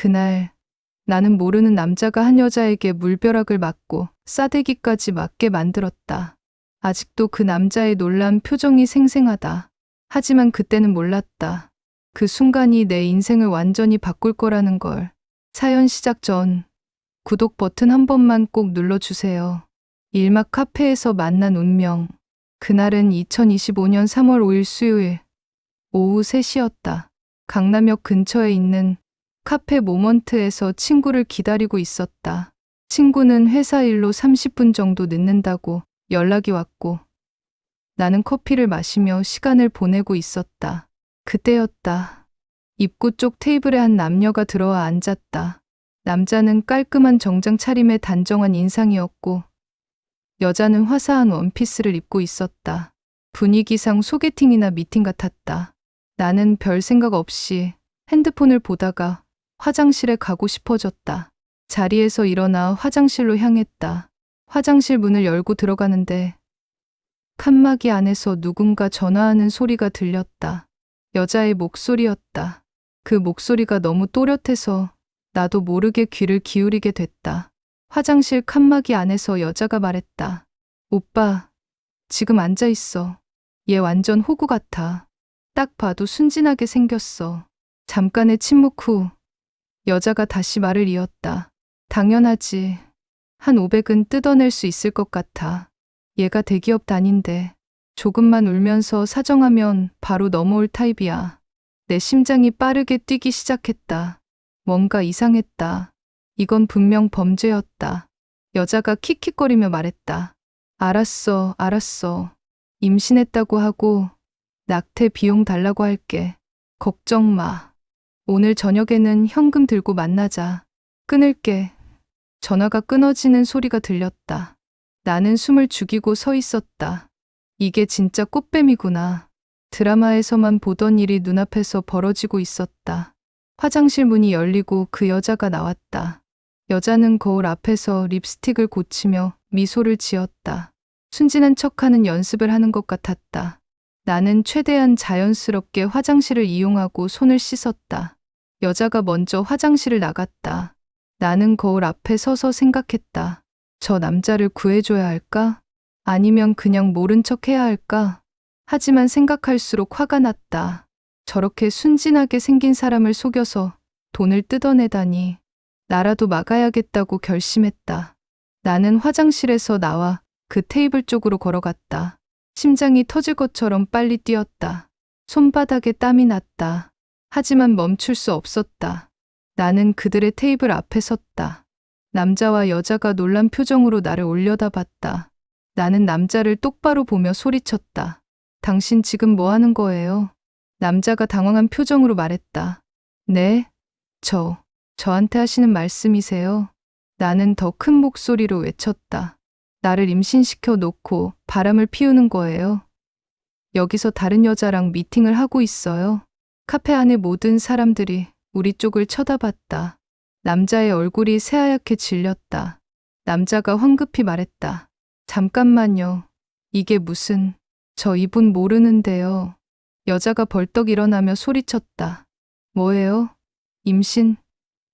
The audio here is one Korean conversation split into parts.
그날 나는 모르는 남자가 한 여자에게 물벼락을 맞고 싸대기까지 맞게 만들었다. 아직도 그 남자의 놀란 표정이 생생하다. 하지만 그때는 몰랐다. 그 순간이 내 인생을 완전히 바꿀 거라는 걸. 사연 시작 전 구독 버튼 한 번만 꼭 눌러주세요. 일막 카페에서 만난 운명. 그날은 2025년 3월 5일 수요일 오후 3시였다. 강남역 근처에 있는 카페 모먼트에서 친구를 기다리고 있었다. 친구는 회사 일로 30분 정도 늦는다고 연락이 왔고 나는 커피를 마시며 시간을 보내고 있었다. 그때였다. 입구 쪽 테이블에 한 남녀가 들어와 앉았다. 남자는 깔끔한 정장 차림의 단정한 인상이었고 여자는 화사한 원피스를 입고 있었다. 분위기상 소개팅이나 미팅 같았다. 나는 별 생각 없이 핸드폰을 보다가 화장실에 가고 싶어졌다. 자리에서 일어나 화장실로 향했다. 화장실 문을 열고 들어가는데 칸막이 안에서 누군가 전화하는 소리가 들렸다. 여자의 목소리였다. 그 목소리가 너무 또렷해서 나도 모르게 귀를 기울이게 됐다. 화장실 칸막이 안에서 여자가 말했다. 오빠, 지금 앉아 있어. 얘 완전 호구 같아. 딱 봐도 순진하게 생겼어. 잠깐의 침묵 후 여자가 다시 말을 이었다. 당연하지. 한 500은 뜯어낼 수 있을 것 같아. 얘가 대기업 다닌대. 조금만 울면서 사정하면 바로 넘어올 타입이야. 내 심장이 빠르게 뛰기 시작했다. 뭔가 이상했다. 이건 분명 범죄였다. 여자가 킥킥거리며 말했다. 알았어, 알았어. 임신했다고 하고 낙태 비용 달라고 할게. 걱정 마. 오늘 저녁에는 현금 들고 만나자. 끊을게. 전화가 끊어지는 소리가 들렸다. 나는 숨을 죽이고 서 있었다. 이게 진짜 꽃뱀이구나. 드라마에서만 보던 일이 눈앞에서 벌어지고 있었다. 화장실 문이 열리고 그 여자가 나왔다. 여자는 거울 앞에서 립스틱을 고치며 미소를 지었다. 순진한 척하는 연습을 하는 것 같았다. 나는 최대한 자연스럽게 화장실을 이용하고 손을 씻었다. 여자가 먼저 화장실을 나갔다. 나는 거울 앞에 서서 생각했다. 저 남자를 구해줘야 할까? 아니면 그냥 모른 척 해야 할까? 하지만 생각할수록 화가 났다. 저렇게 순진하게 생긴 사람을 속여서 돈을 뜯어내다니. 나라도 막아야겠다고 결심했다. 나는 화장실에서 나와 그 테이블 쪽으로 걸어갔다. 심장이 터질 것처럼 빨리 뛰었다. 손바닥에 땀이 났다. 하지만 멈출 수 없었다. 나는 그들의 테이블 앞에 섰다. 남자와 여자가 놀란 표정으로 나를 올려다봤다. 나는 남자를 똑바로 보며 소리쳤다. 당신 지금 뭐 하는 거예요? 남자가 당황한 표정으로 말했다. 네? 저한테 하시는 말씀이세요? 나는 더 큰 목소리로 외쳤다. 나를 임신시켜 놓고 바람을 피우는 거예요. 여기서 다른 여자랑 미팅을 하고 있어요. 카페 안의 모든 사람들이 우리 쪽을 쳐다봤다. 남자의 얼굴이 새하얗게 질렸다. 남자가 황급히 말했다. 잠깐만요. 이게 무슨... 저 이분 모르는데요. 여자가 벌떡 일어나며 소리쳤다. 뭐예요? 임신?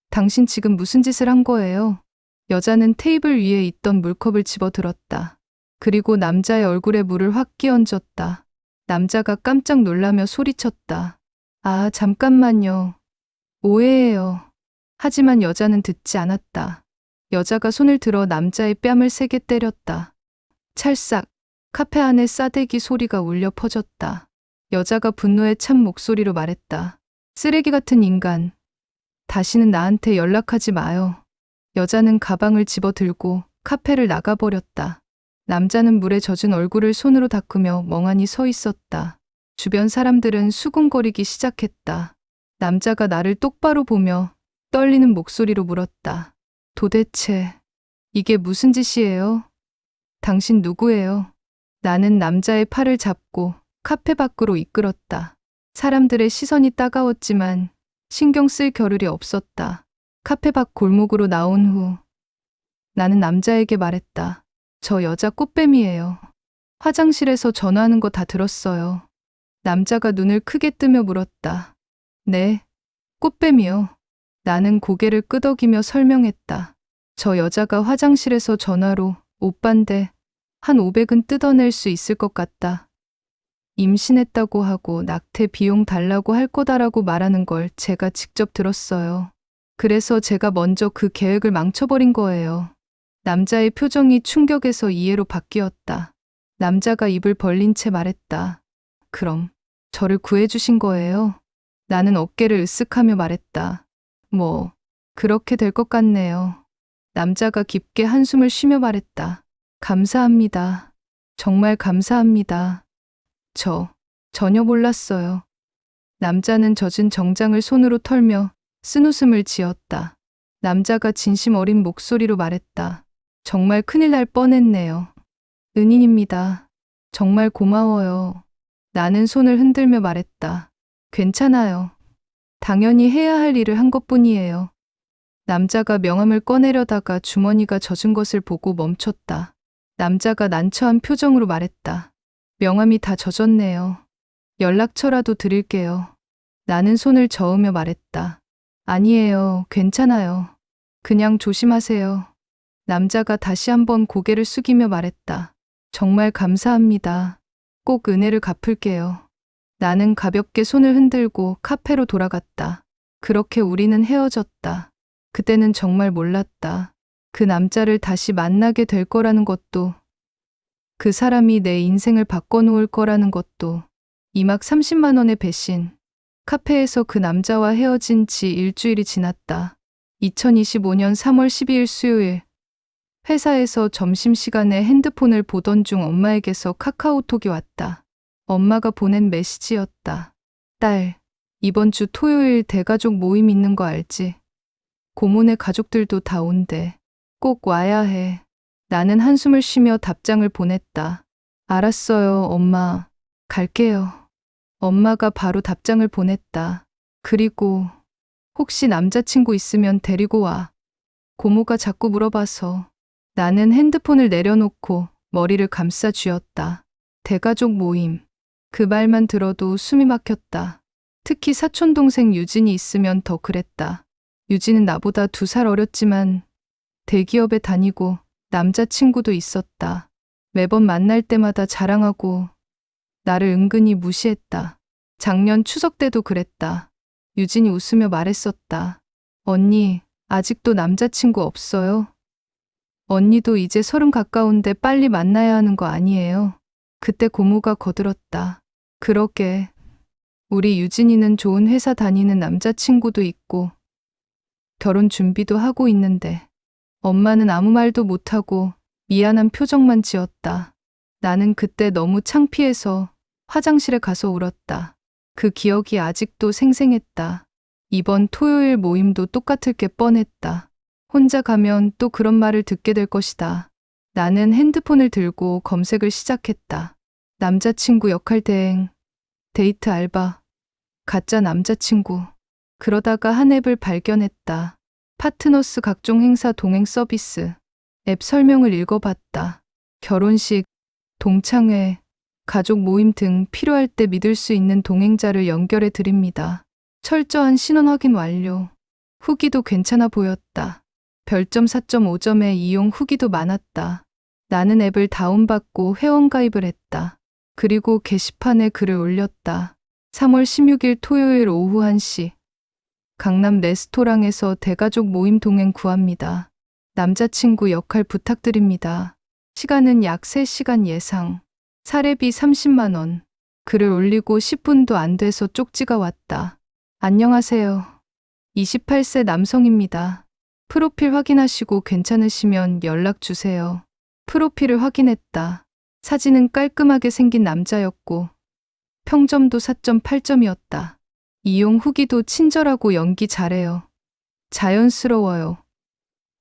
당신 지금 무슨 짓을 한 거예요? 여자는 테이블 위에 있던 물컵을 집어들었다. 그리고 남자의 얼굴에 물을 확 끼얹었다. 남자가 깜짝 놀라며 소리쳤다. 아, 잠깐만요. 오해예요. 하지만 여자는 듣지 않았다. 여자가 손을 들어 남자의 뺨을 세게 때렸다. 찰싹. 카페 안에 싸대기 소리가 울려 퍼졌다. 여자가 분노에 찬 목소리로 말했다. 쓰레기 같은 인간. 다시는 나한테 연락하지 마요. 여자는 가방을 집어들고 카페를 나가버렸다. 남자는 물에 젖은 얼굴을 손으로 닦으며 멍하니 서 있었다. 주변 사람들은 수군거리기 시작했다. 남자가 나를 똑바로 보며 떨리는 목소리로 물었다. 도대체 이게 무슨 짓이에요? 당신 누구예요? 나는 남자의 팔을 잡고 카페 밖으로 이끌었다. 사람들의 시선이 따가웠지만 신경 쓸 겨를이 없었다. 카페 밖 골목으로 나온 후 나는 남자에게 말했다. 저 여자 꽃뱀이에요. 화장실에서 전화하는 거 다 들었어요. 남자가 눈을 크게 뜨며 물었다. 네, 꽃뱀이요. 나는 고개를 끄덕이며 설명했다. 저 여자가 화장실에서 전화로 오빤데 한 500은 뜯어낼 수 있을 것 같다. 임신했다고 하고 낙태 비용 달라고 할 거다라고 말하는 걸 제가 직접 들었어요. 그래서 제가 먼저 그 계획을 망쳐버린 거예요. 남자의 표정이 충격에서 이해로 바뀌었다. 남자가 입을 벌린 채 말했다. 그럼 저를 구해주신 거예요? 나는 어깨를 으쓱하며 말했다. 뭐 그렇게 될 것 같네요. 남자가 깊게 한숨을 쉬며 말했다. 감사합니다. 정말 감사합니다. 전혀 몰랐어요. 남자는 젖은 정장을 손으로 털며 쓴웃음을 지었다. 남자가 진심 어린 목소리로 말했다. 정말 큰일 날 뻔했네요. 은인입니다. 정말 고마워요. 나는 손을 흔들며 말했다. 괜찮아요. 당연히 해야 할 일을 한 것뿐이에요. 남자가 명함을 꺼내려다가 주머니가 젖은 것을 보고 멈췄다. 남자가 난처한 표정으로 말했다. 명함이 다 젖었네요. 연락처라도 드릴게요. 나는 손을 저으며 말했다. 아니에요. 괜찮아요. 그냥 조심하세요. 남자가 다시 한번 고개를 숙이며 말했다. 정말 감사합니다. 꼭 은혜를 갚을게요. 나는 가볍게 손을 흔들고 카페로 돌아갔다. 그렇게 우리는 헤어졌다. 그때는 정말 몰랐다. 그 남자를 다시 만나게 될 거라는 것도, 그 사람이 내 인생을 바꿔놓을 거라는 것도. 2막 30만 원의 배신. 카페에서 그 남자와 헤어진 지 일주일이 지났다. 2025년 3월 12일 수요일. 회사에서 점심시간에 핸드폰을 보던 중 엄마에게서 카카오톡이 왔다. 엄마가 보낸 메시지였다. 딸, 이번 주 토요일 대가족 모임 있는 거 알지? 고모네 가족들도 다 온대. 꼭 와야 해. 나는 한숨을 쉬며 답장을 보냈다. 알았어요, 엄마. 갈게요. 엄마가 바로 답장을 보냈다. 그리고 혹시 남자친구 있으면 데리고 와. 고모가 자꾸 물어봐서. 나는 핸드폰을 내려놓고 머리를 감싸 쥐었다. 대가족 모임. 그 말만 들어도 숨이 막혔다. 특히 사촌동생 유진이 있으면 더 그랬다. 유진은 나보다 2살 어렸지만 대기업에 다니고 남자친구도 있었다. 매번 만날 때마다 자랑하고 나를 은근히 무시했다. 작년 추석 때도 그랬다. 유진이 웃으며 말했었다. 언니, 아직도 남자친구 없어요? 언니도 이제 30 가까운데 빨리 만나야 하는 거 아니에요? 그때 고모가 거들었다. 그러게. 우리 유진이는 좋은 회사 다니는 남자친구도 있고 결혼 준비도 하고 있는데 엄마는 아무 말도 못하고 미안한 표정만 지었다. 나는 그때 너무 창피해서 화장실에 가서 울었다. 그 기억이 아직도 생생했다. 이번 토요일 모임도 똑같을 게 뻔했다. 혼자 가면 또 그런 말을 듣게 될 것이다. 나는 핸드폰을 들고 검색을 시작했다. 남자친구 역할 대행, 데이트 알바, 가짜 남자친구. 그러다가 한 앱을 발견했다. 파트너스 각종 행사 동행 서비스. 앱 설명을 읽어봤다. 결혼식, 동창회, 가족 모임 등 필요할 때 믿을 수 있는 동행자를 연결해 드립니다. 철저한 신원 확인 완료. 후기도 괜찮아 보였다. 별점 4.5점의 이용 후기도 많았다. 나는 앱을 다운받고 회원가입을 했다. 그리고 게시판에 글을 올렸다. 3월 16일 토요일 오후 1시. 강남 레스토랑에서 대가족 모임 동행 구합니다. 남자친구 역할 부탁드립니다. 시간은 약 3시간 예상. 사례비 30만 원. 글을 올리고 10분도 안 돼서 쪽지가 왔다. 안녕하세요. 28세 남성입니다. 프로필 확인하시고 괜찮으시면 연락 주세요. 프로필을 확인했다. 사진은 깔끔하게 생긴 남자였고 평점도 4.8점이었다. 이용 후기도 친절하고 연기 잘해요. 자연스러워요.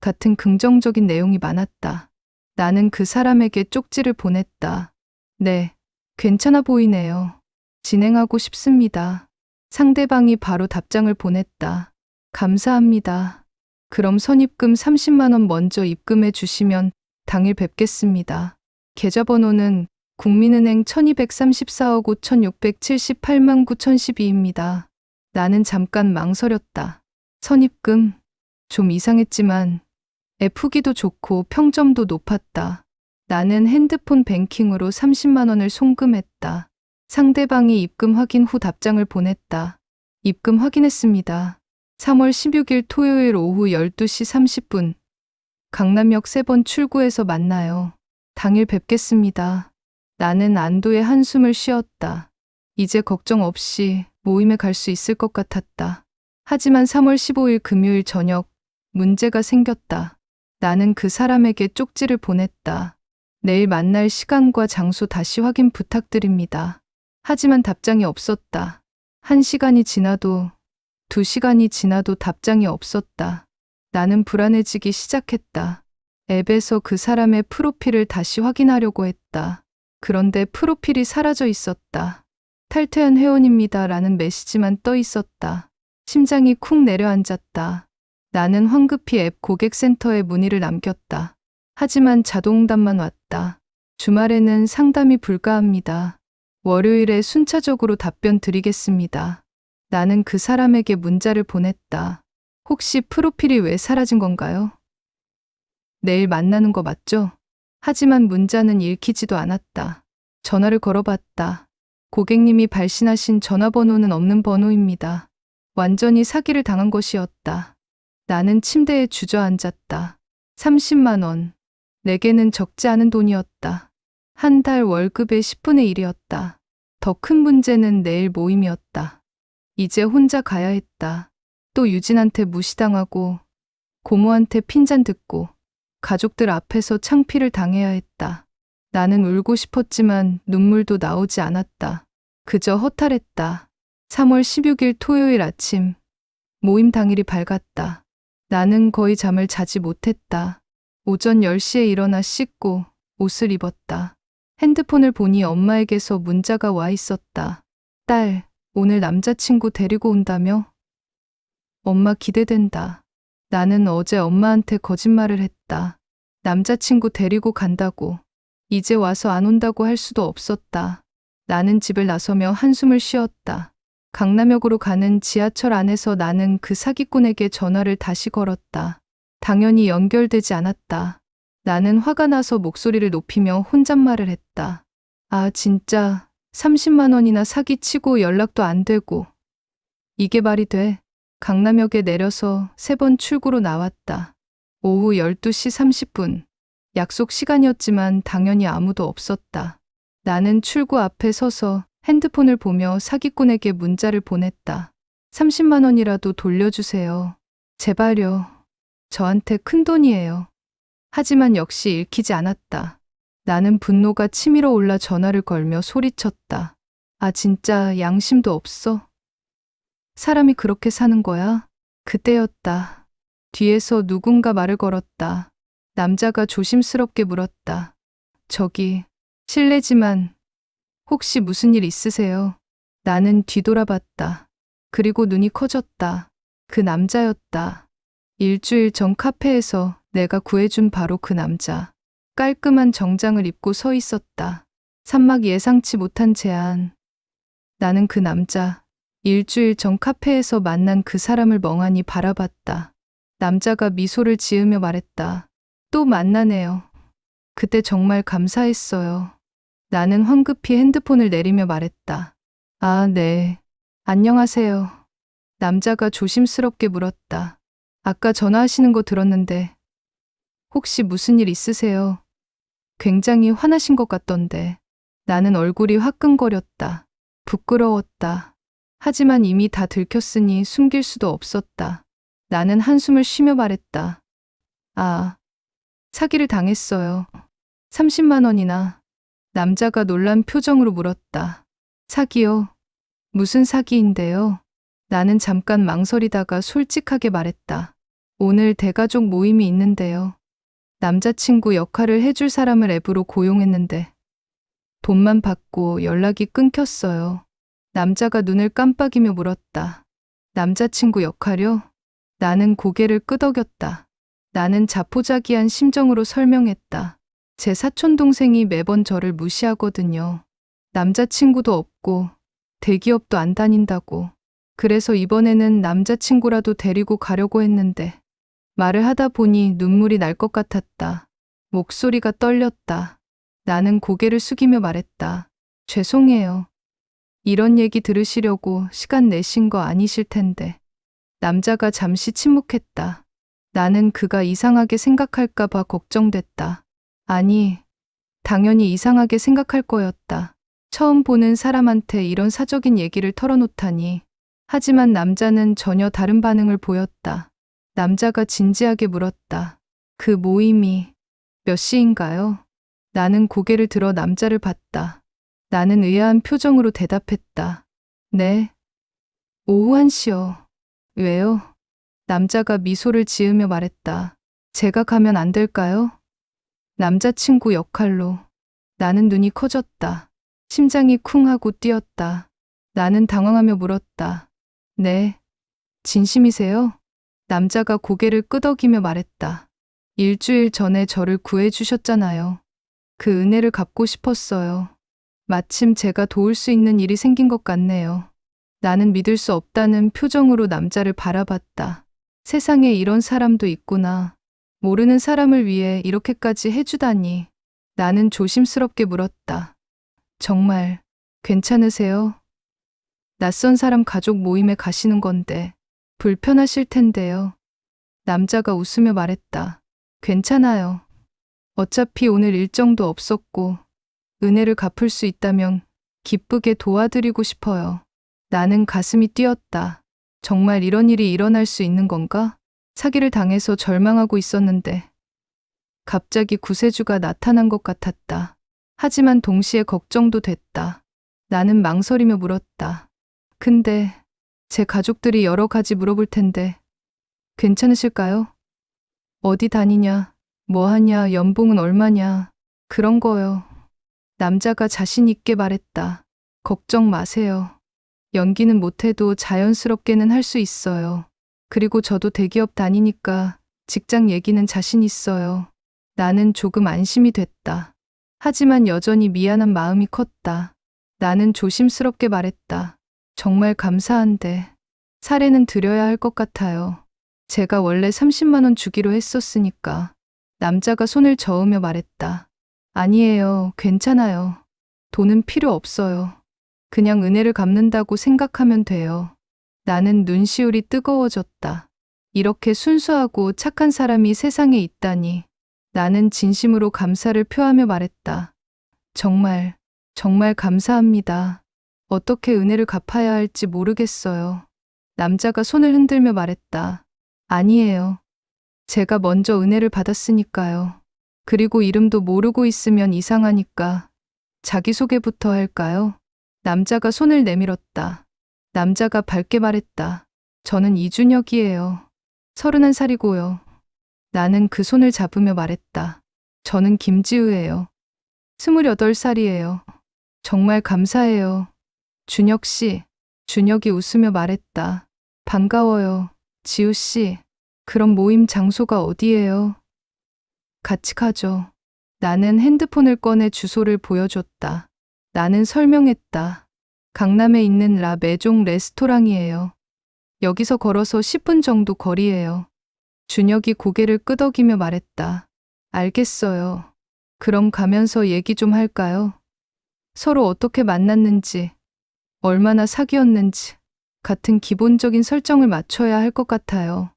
같은 긍정적인 내용이 많았다. 나는 그 사람에게 쪽지를 보냈다. 네, 괜찮아 보이네요. 진행하고 싶습니다. 상대방이 바로 답장을 보냈다. 감사합니다. 그럼 선입금 30만 원 먼저 입금해 주시면 당일 뵙겠습니다. 계좌번호는 국민은행 1234억 5678만 9012입니다. 나는 잠깐 망설였다. 선입금? 좀 이상했지만 F기도 좋고 평점도 높았다. 나는 핸드폰 뱅킹으로 30만 원을 송금했다. 상대방이 입금 확인 후 답장을 보냈다. 입금 확인했습니다. 3월 16일 토요일 오후 12시 30분. 강남역 3번 출구에서 만나요. 당일 뵙겠습니다. 나는 안도의 한숨을 쉬었다. 이제 걱정 없이 모임에 갈 수 있을 것 같았다. 하지만 3월 15일 금요일 저녁 문제가 생겼다. 나는 그 사람에게 쪽지를 보냈다. 내일 만날 시간과 장소 다시 확인 부탁드립니다. 하지만 답장이 없었다. 1시간이 지나도 2시간이 지나도 답장이 없었다. 나는 불안해지기 시작했다. 앱에서 그 사람의 프로필을 다시 확인하려고 했다. 그런데 프로필이 사라져 있었다. 탈퇴한 회원입니다 라는 메시지만 떠 있었다. 심장이 쿵 내려앉았다. 나는 황급히 앱 고객센터에 문의를 남겼다. 하지만 자동응답만 왔다. 주말에는 상담이 불가합니다. 월요일에 순차적으로 답변 드리겠습니다. 나는 그 사람에게 문자를 보냈다. 혹시 프로필이 왜 사라진 건가요? 내일 만나는 거 맞죠? 하지만 문자는 읽히지도 않았다. 전화를 걸어봤다. 고객님이 발신하신 전화번호는 없는 번호입니다. 완전히 사기를 당한 것이었다. 나는 침대에 주저앉았다. 30만 원. 내게는 적지 않은 돈이었다. 한 달 월급의 10분의 1이었다. 더 큰 문제는 내일 모임이었다. 이제 혼자 가야 했다. 또 유진한테 무시당하고 고모한테 핀잔 듣고 가족들 앞에서 창피를 당해야 했다. 나는 울고 싶었지만 눈물도 나오지 않았다. 그저 허탈했다. 3월 16일 토요일 아침. 모임 당일이 밝았다. 나는 거의 잠을 자지 못했다. 오전 10시에 일어나 씻고 옷을 입었다. 핸드폰을 보니 엄마에게서 문자가 와 있었다. 딸, 오늘 남자친구 데리고 온다며? 엄마 기대된다. 나는 어제 엄마한테 거짓말을 했다. 남자친구 데리고 간다고. 이제 와서 안 온다고 할 수도 없었다. 나는 집을 나서며 한숨을 쉬었다. 강남역으로 가는 지하철 안에서 나는 그 사기꾼에게 전화를 다시 걸었다. 당연히 연결되지 않았다. 나는 화가 나서 목소리를 높이며 혼잣말을 했다. 아, 진짜 30만 원이나 사기치고 연락도 안 되고. 이게 말이 돼? 강남역에 내려서 3번 출구로 나왔다. 오후 12시 30분. 약속 시간이었지만 당연히 아무도 없었다. 나는 출구 앞에 서서 핸드폰을 보며 사기꾼에게 문자를 보냈다. 30만 원이라도 돌려주세요. 제발요. 저한테 큰 돈이에요. 하지만 역시 읽히지 않았다. 나는 분노가 치밀어 올라 전화를 걸며 소리쳤다. 아, 진짜 양심도 없어? 사람이 그렇게 사는 거야? 그때였다. 뒤에서 누군가 말을 걸었다. 남자가 조심스럽게 물었다. 저기, 실례지만 혹시 무슨 일 있으세요? 나는 뒤돌아봤다. 그리고 눈이 커졌다. 그 남자였다. 일주일 전 카페에서 내가 구해준 바로 그 남자. 깔끔한 정장을 입고 서 있었다. 산막 예상치 못한 제안. 나는 그 남자, 일주일 전 카페에서 만난 그 사람을 멍하니 바라봤다. 남자가 미소를 지으며 말했다. 또 만나네요. 그때 정말 감사했어요. 나는 황급히 핸드폰을 내리며 말했다. 아, 네. 안녕하세요. 남자가 조심스럽게 물었다. 아까 전화하시는 거 들었는데 혹시 무슨 일 있으세요? 굉장히 화나신 것 같던데. 나는 얼굴이 화끈거렸다. 부끄러웠다. 하지만 이미 다 들켰으니 숨길 수도 없었다. 나는 한숨을 쉬며 말했다. 아, 사기를 당했어요. 30만 원이나. 남자가 놀란 표정으로 물었다. 사기요? 무슨 사기인데요? 나는 잠깐 망설이다가 솔직하게 말했다. 오늘 대가족 모임이 있는데요. 남자친구 역할을 해줄 사람을 앱으로 고용했는데 돈만 받고 연락이 끊겼어요. 남자가 눈을 깜빡이며 물었다. 남자친구 역할요? 나는 고개를 끄덕였다. 나는 자포자기한 심정으로 설명했다. 제 사촌동생이 매번 저를 무시하거든요. 남자친구도 없고 대기업도 안 다닌다고. 그래서 이번에는 남자친구라도 데리고 가려고 했는데 말을 하다 보니 눈물이 날 것 같았다. 목소리가 떨렸다. 나는 고개를 숙이며 말했다. 죄송해요. 이런 얘기 들으시려고 시간 내신 거 아니실 텐데. 남자가 잠시 침묵했다. 나는 그가 이상하게 생각할까 봐 걱정됐다. 아니, 당연히 이상하게 생각할 거였다. 처음 보는 사람한테 이런 사적인 얘기를 털어놓다니. 하지만 남자는 전혀 다른 반응을 보였다. 남자가 진지하게 물었다. 그 모임이 몇 시인가요? 나는 고개를 들어 남자를 봤다. 나는 의아한 표정으로 대답했다. 네. 오후 1시요. 왜요? 남자가 미소를 지으며 말했다. 제가 가면 안 될까요? 남자친구 역할로. 나는 눈이 커졌다. 심장이 쿵 하고 뛰었다. 나는 당황하며 물었다. 네. 진심이세요? 남자가 고개를 끄덕이며 말했다. 일주일 전에 저를 구해주셨잖아요. 그 은혜를 갚고 싶었어요. 마침 제가 도울 수 있는 일이 생긴 것 같네요. 나는 믿을 수 없다는 표정으로 남자를 바라봤다. 세상에 이런 사람도 있구나. 모르는 사람을 위해 이렇게까지 해주다니. 나는 조심스럽게 물었다. 정말 괜찮으세요? 낯선 사람 가족 모임에 가시는 건데 불편하실 텐데요. 남자가 웃으며 말했다. 괜찮아요. 어차피 오늘 일정도 없었고 은혜를 갚을 수 있다면 기쁘게 도와드리고 싶어요. 나는 가슴이 뛰었다. 정말 이런 일이 일어날 수 있는 건가? 사기를 당해서 절망하고 있었는데 갑자기 구세주가 나타난 것 같았다. 하지만 동시에 걱정도 됐다. 나는 망설이며 물었다. 근데 제 가족들이 여러 가지 물어볼 텐데 괜찮으실까요? 어디 다니냐, 뭐 하냐, 연봉은 얼마냐, 그런 거요. 남자가 자신 있게 말했다. 걱정 마세요. 연기는 못해도 자연스럽게는 할 수 있어요. 그리고 저도 대기업 다니니까 직장 얘기는 자신 있어요. 나는 조금 안심이 됐다. 하지만 여전히 미안한 마음이 컸다. 나는 조심스럽게 말했다. 정말 감사한데 사례는 드려야 할 것 같아요. 제가 원래 30만 원 주기로 했었으니까. 남자가 손을 저으며 말했다. 아니에요. 괜찮아요. 돈은 필요 없어요. 그냥 은혜를 갚는다고 생각하면 돼요. 나는 눈시울이 뜨거워졌다. 이렇게 순수하고 착한 사람이 세상에 있다니. 나는 진심으로 감사를 표하며 말했다. 정말, 정말 감사합니다. 어떻게 은혜를 갚아야 할지 모르겠어요. 남자가 손을 흔들며 말했다. 아니에요. 제가 먼저 은혜를 받았으니까요. 그리고 이름도 모르고 있으면 이상하니까 자기소개부터 할까요? 남자가 손을 내밀었다. 남자가 밝게 말했다. 저는 이준혁이에요. 31살이고요. 나는 그 손을 잡으며 말했다. 저는 김지우예요. 28살이에요. 정말 감사해요. 준혁 씨. 준혁이 웃으며 말했다. 반가워요. 지우 씨. 그럼 모임 장소가 어디예요? 같이 가죠. 나는 핸드폰을 꺼내 주소를 보여줬다. 나는 설명했다. 강남에 있는 라 메종 레스토랑이에요. 여기서 걸어서 10분 정도 거리예요. 준혁이 고개를 끄덕이며 말했다. 알겠어요. 그럼 가면서 얘기 좀 할까요? 서로 어떻게 만났는지, 얼마나 사귀었는지 같은 기본적인 설정을 맞춰야 할 것 같아요.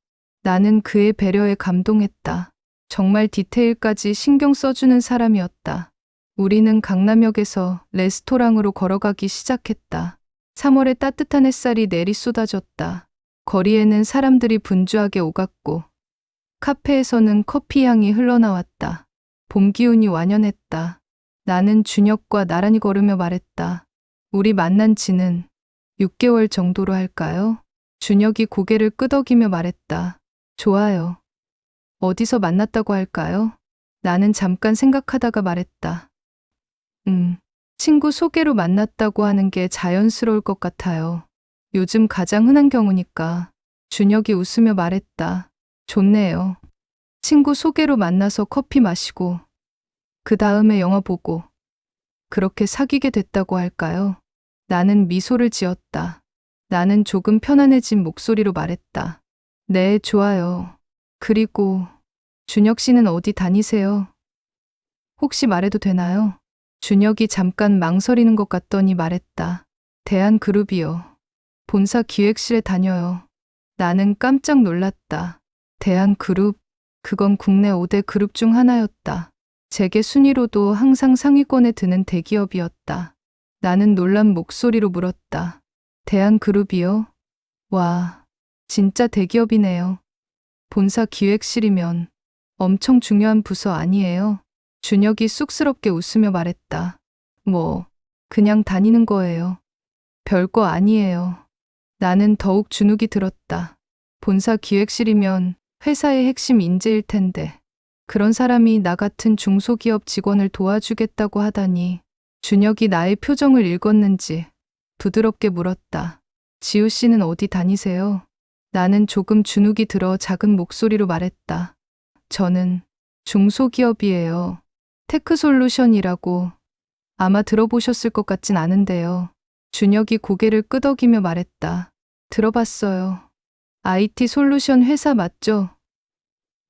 나는 그의 배려에 감동했다. 정말 디테일까지 신경 써주는 사람이었다. 우리는 강남역에서 레스토랑으로 걸어가기 시작했다. 3월의 따뜻한 햇살이 내리 쏟아졌다. 거리에는 사람들이 분주하게 오갔고 카페에서는 커피 향이 흘러나왔다. 봄 기운이 완연했다. 나는 준혁과 나란히 걸으며 말했다. 우리 만난 지는 6개월 정도로 할까요? 준혁이 고개를 끄덕이며 말했다. 좋아요. 어디서 만났다고 할까요? 나는 잠깐 생각하다가 말했다. 친구 소개로 만났다고 하는 게 자연스러울 것 같아요. 요즘 가장 흔한 경우니까. 준혁이 웃으며 말했다. 좋네요. 친구 소개로 만나서 커피 마시고 그 다음에 영화 보고 그렇게 사귀게 됐다고 할까요? 나는 미소를 지었다. 나는 조금 편안해진 목소리로 말했다. 네, 좋아요. 그리고 준혁 씨는 어디 다니세요? 혹시 말해도 되나요? 준혁이 잠깐 망설이는 것 같더니 말했다. 대한그룹이요. 본사 기획실에 다녀요. 나는 깜짝 놀랐다. 대한그룹? 그건 국내 5대 그룹 중 하나였다. 재계 순위로도 항상 상위권에 드는 대기업이었다. 나는 놀란 목소리로 물었다. 대한그룹이요? 와, 진짜 대기업이네요. 본사 기획실이면 엄청 중요한 부서 아니에요? 준혁이 쑥스럽게 웃으며 말했다. 뭐, 그냥 다니는 거예요. 별거 아니에요. 나는 더욱 주눅이 들었다. 본사 기획실이면 회사의 핵심 인재일 텐데, 그런 사람이 나 같은 중소기업 직원을 도와주겠다고 하다니. 준혁이 나의 표정을 읽었는지 부드럽게 물었다. 지우 씨는 어디 다니세요? 나는 조금 주눅이 들어 작은 목소리로 말했다. 저는 중소기업이에요. 테크솔루션이라고 아마 들어보셨을 것 같진 않은데요. 준혁이 고개를 끄덕이며 말했다. 들어봤어요. IT 솔루션 회사 맞죠?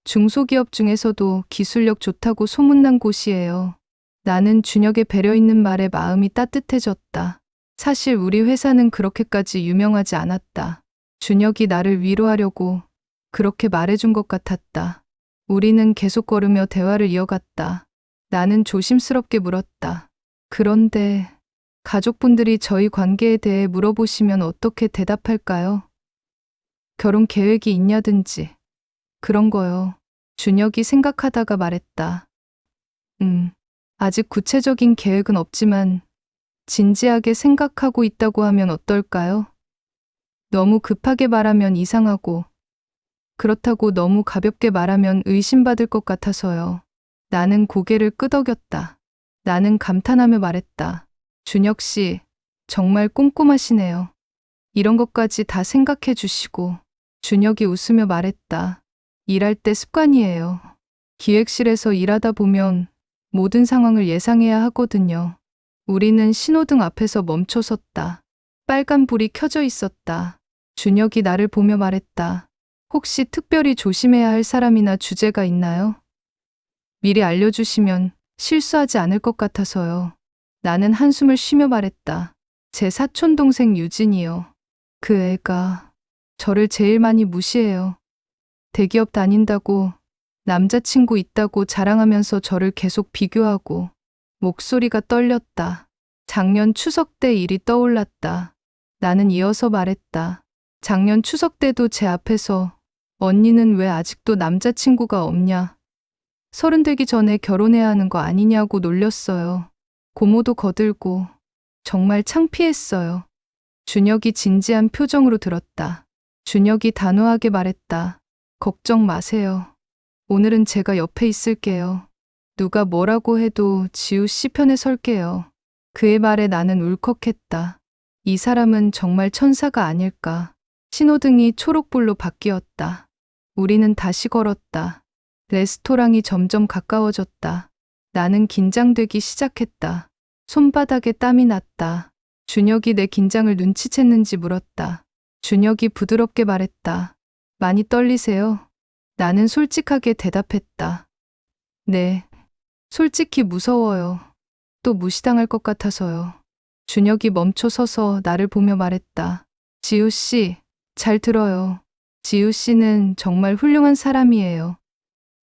중소기업 중에서도 기술력 좋다고 소문난 곳이에요. 나는 준혁의 배려 있는 말에 마음이 따뜻해졌다. 사실 우리 회사는 그렇게까지 유명하지 않았다. 준혁이 나를 위로하려고 그렇게 말해준 것 같았다. 우리는 계속 걸으며 대화를 이어갔다. 나는 조심스럽게 물었다. 그런데 가족분들이 저희 관계에 대해 물어보시면 어떻게 대답할까요? 결혼 계획이 있냐든지 그런 거요. 준혁이 생각하다가 말했다. 아직 구체적인 계획은 없지만 진지하게 생각하고 있다고 하면 어떨까요? 너무 급하게 말하면 이상하고 그렇다고 너무 가볍게 말하면 의심받을 것 같아서요. 나는 고개를 끄덕였다. 나는 감탄하며 말했다. 준혁 씨, 정말 꼼꼼하시네요. 이런 것까지 다 생각해 주시고. 준혁이 웃으며 말했다. 일할 때 습관이에요. 기획실에서 일하다 보면 모든 상황을 예상해야 하거든요. 우리는 신호등 앞에서 멈춰섰다. 빨간 불이 켜져 있었다. 준혁이 나를 보며 말했다. 혹시 특별히 조심해야 할 사람이나 주제가 있나요? 미리 알려주시면 실수하지 않을 것 같아서요. 나는 한숨을 쉬며 말했다. 제 사촌 동생 유진이요. 그 애가 저를 제일 많이 무시해요. 대기업 다닌다고 남자친구 있다고 자랑하면서 저를 계속 비교하고. 목소리가 떨렸다. 작년 추석 때 일이 떠올랐다. 나는 이어서 말했다. 작년 추석 때도 제 앞에서 언니는 왜 아직도 남자친구가 없냐? 30 되기 전에 결혼해야 하는 거 아니냐고 놀렸어요. 고모도 거들고 정말 창피했어요. 준혁이 진지한 표정으로 들었다. 준혁이 단호하게 말했다. 걱정 마세요. 오늘은 제가 옆에 있을게요. 누가 뭐라고 해도 지우 씨 편에 설게요. 그의 말에 나는 울컥했다. 이 사람은 정말 천사가 아닐까. 신호등이 초록불로 바뀌었다. 우리는 다시 걸었다. 레스토랑이 점점 가까워졌다. 나는 긴장되기 시작했다. 손바닥에 땀이 났다. 준혁이 내 긴장을 눈치챘는지 물었다. 준혁이 부드럽게 말했다. 많이 떨리세요? 나는 솔직하게 대답했다. 네. 솔직히 무서워요. 또 무시당할 것 같아서요. 준혁이 멈춰 서서 나를 보며 말했다. 지우 씨, 잘 들어요. 지우 씨는 정말 훌륭한 사람이에요.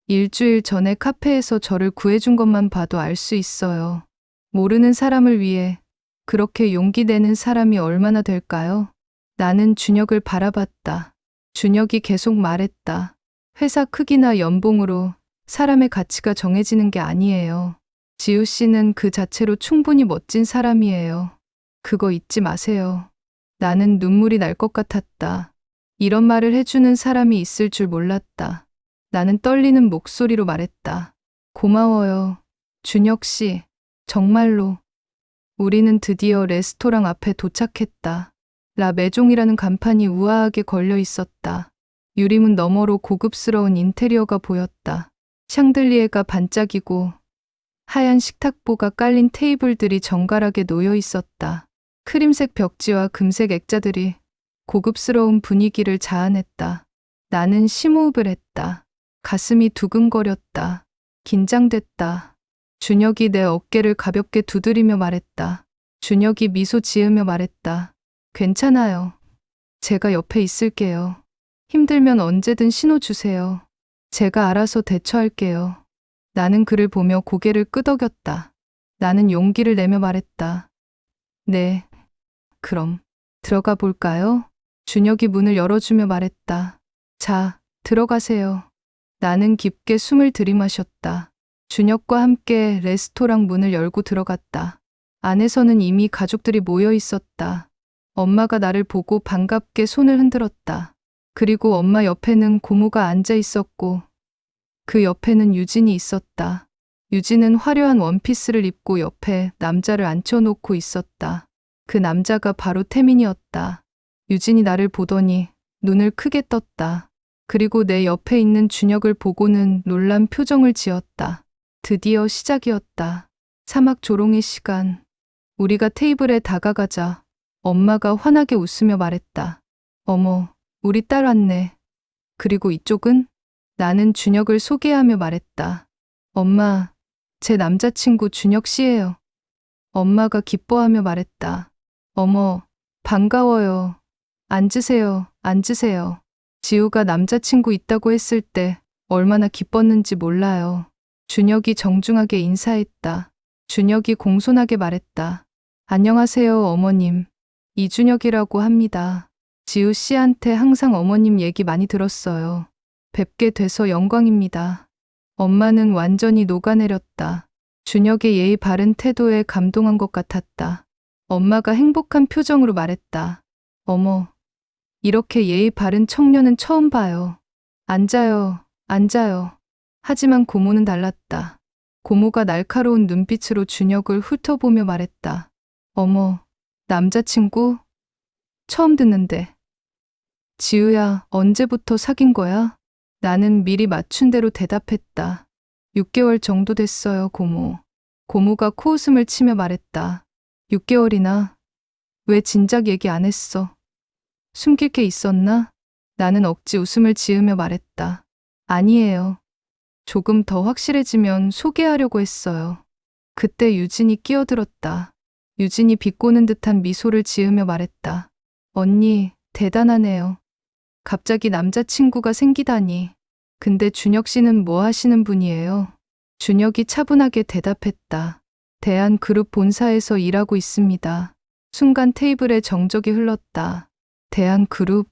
일주일 전에 카페에서 저를 구해준 것만 봐도 알 수 있어요. 모르는 사람을 위해 그렇게 용기 내는 사람이 얼마나 될까요? 나는 준혁을 바라봤다. 준혁이 계속 말했다. 회사 크기나 연봉으로 사람의 가치가 정해지는 게 아니에요. 지우 씨는 그 자체로 충분히 멋진 사람이에요. 그거 잊지 마세요. 나는 눈물이 날 것 같았다. 이런 말을 해주는 사람이 있을 줄 몰랐다. 나는 떨리는 목소리로 말했다. 고마워요. 준혁 씨, 정말로. 우리는 드디어 레스토랑 앞에 도착했다. 라 메종이라는 간판이 우아하게 걸려 있었다. 유리문 너머로 고급스러운 인테리어가 보였다. 샹들리에가 반짝이고 하얀 식탁보가 깔린 테이블들이 정갈하게 놓여 있었다. 크림색 벽지와 금색 액자들이 고급스러운 분위기를 자아냈다. 나는 심호흡을 했다. 가슴이 두근거렸다. 긴장됐다. 준혁이 내 어깨를 가볍게 두드리며 말했다. 준혁이 미소 지으며 말했다. 괜찮아요. 제가 옆에 있을게요. 힘들면 언제든 신호 주세요. 제가 알아서 대처할게요. 나는 그를 보며 고개를 끄덕였다. 나는 용기를 내며 말했다. 네. 그럼 들어가 볼까요? 준혁이 문을 열어주며 말했다. 자, 들어가세요. 나는 깊게 숨을 들이마셨다. 준혁과 함께 레스토랑 문을 열고 들어갔다. 안에서는 이미 가족들이 모여 있었다. 엄마가 나를 보고 반갑게 손을 흔들었다. 그리고 엄마 옆에는 고모가 앉아 있었고 그 옆에는 유진이 있었다. 유진은 화려한 원피스를 입고 옆에 남자를 앉혀놓고 있었다. 그 남자가 바로 태민이었다. 유진이 나를 보더니 눈을 크게 떴다. 그리고 내 옆에 있는 준혁을 보고는 놀란 표정을 지었다. 드디어 시작이었다. 사막 조롱의 시간. 우리가 테이블에 다가가자 엄마가 환하게 웃으며 말했다. 어머, 우리 딸 왔네. 그리고 이쪽은? 나는 준혁을 소개하며 말했다. 엄마, 제 남자친구 준혁 씨예요. 엄마가 기뻐하며 말했다. 어머, 반가워요. 앉으세요, 앉으세요. 지우가 남자친구 있다고 했을 때 얼마나 기뻤는지 몰라요. 준혁이 정중하게 인사했다. 준혁이 공손하게 말했다. 안녕하세요, 어머님. 이준혁이라고 합니다. 지우 씨한테 항상 어머님 얘기 많이 들었어요. 뵙게 돼서 영광입니다. 엄마는 완전히 녹아내렸다. 준혁의 예의 바른 태도에 감동한 것 같았다. 엄마가 행복한 표정으로 말했다. 어머, 이렇게 예의 바른 청년은 처음 봐요. 앉아요, 앉아요. 하지만 고모는 달랐다. 고모가 날카로운 눈빛으로 준혁을 훑어보며 말했다. 어머, 남자친구? 처음 듣는데. 지우야, 언제부터 사귄 거야? 나는 미리 맞춘 대로 대답했다. 6개월 정도 됐어요, 고모. 고모가 코웃음을 치며 말했다. 6개월이나? 왜 진작 얘기 안 했어? 숨길 게 있었나? 나는 억지 웃음을 지으며 말했다. 아니에요. 조금 더 확실해지면 소개하려고 했어요. 그때 유진이 끼어들었다. 유진이 비꼬는 듯한 미소를 지으며 말했다. 언니, 대단하네요. 갑자기 남자친구가 생기다니. 근데 준혁 씨는 뭐 하시는 분이에요? 준혁이 차분하게 대답했다. 대한그룹 본사에서 일하고 있습니다. 순간 테이블에 정적이 흘렀다. 대한그룹?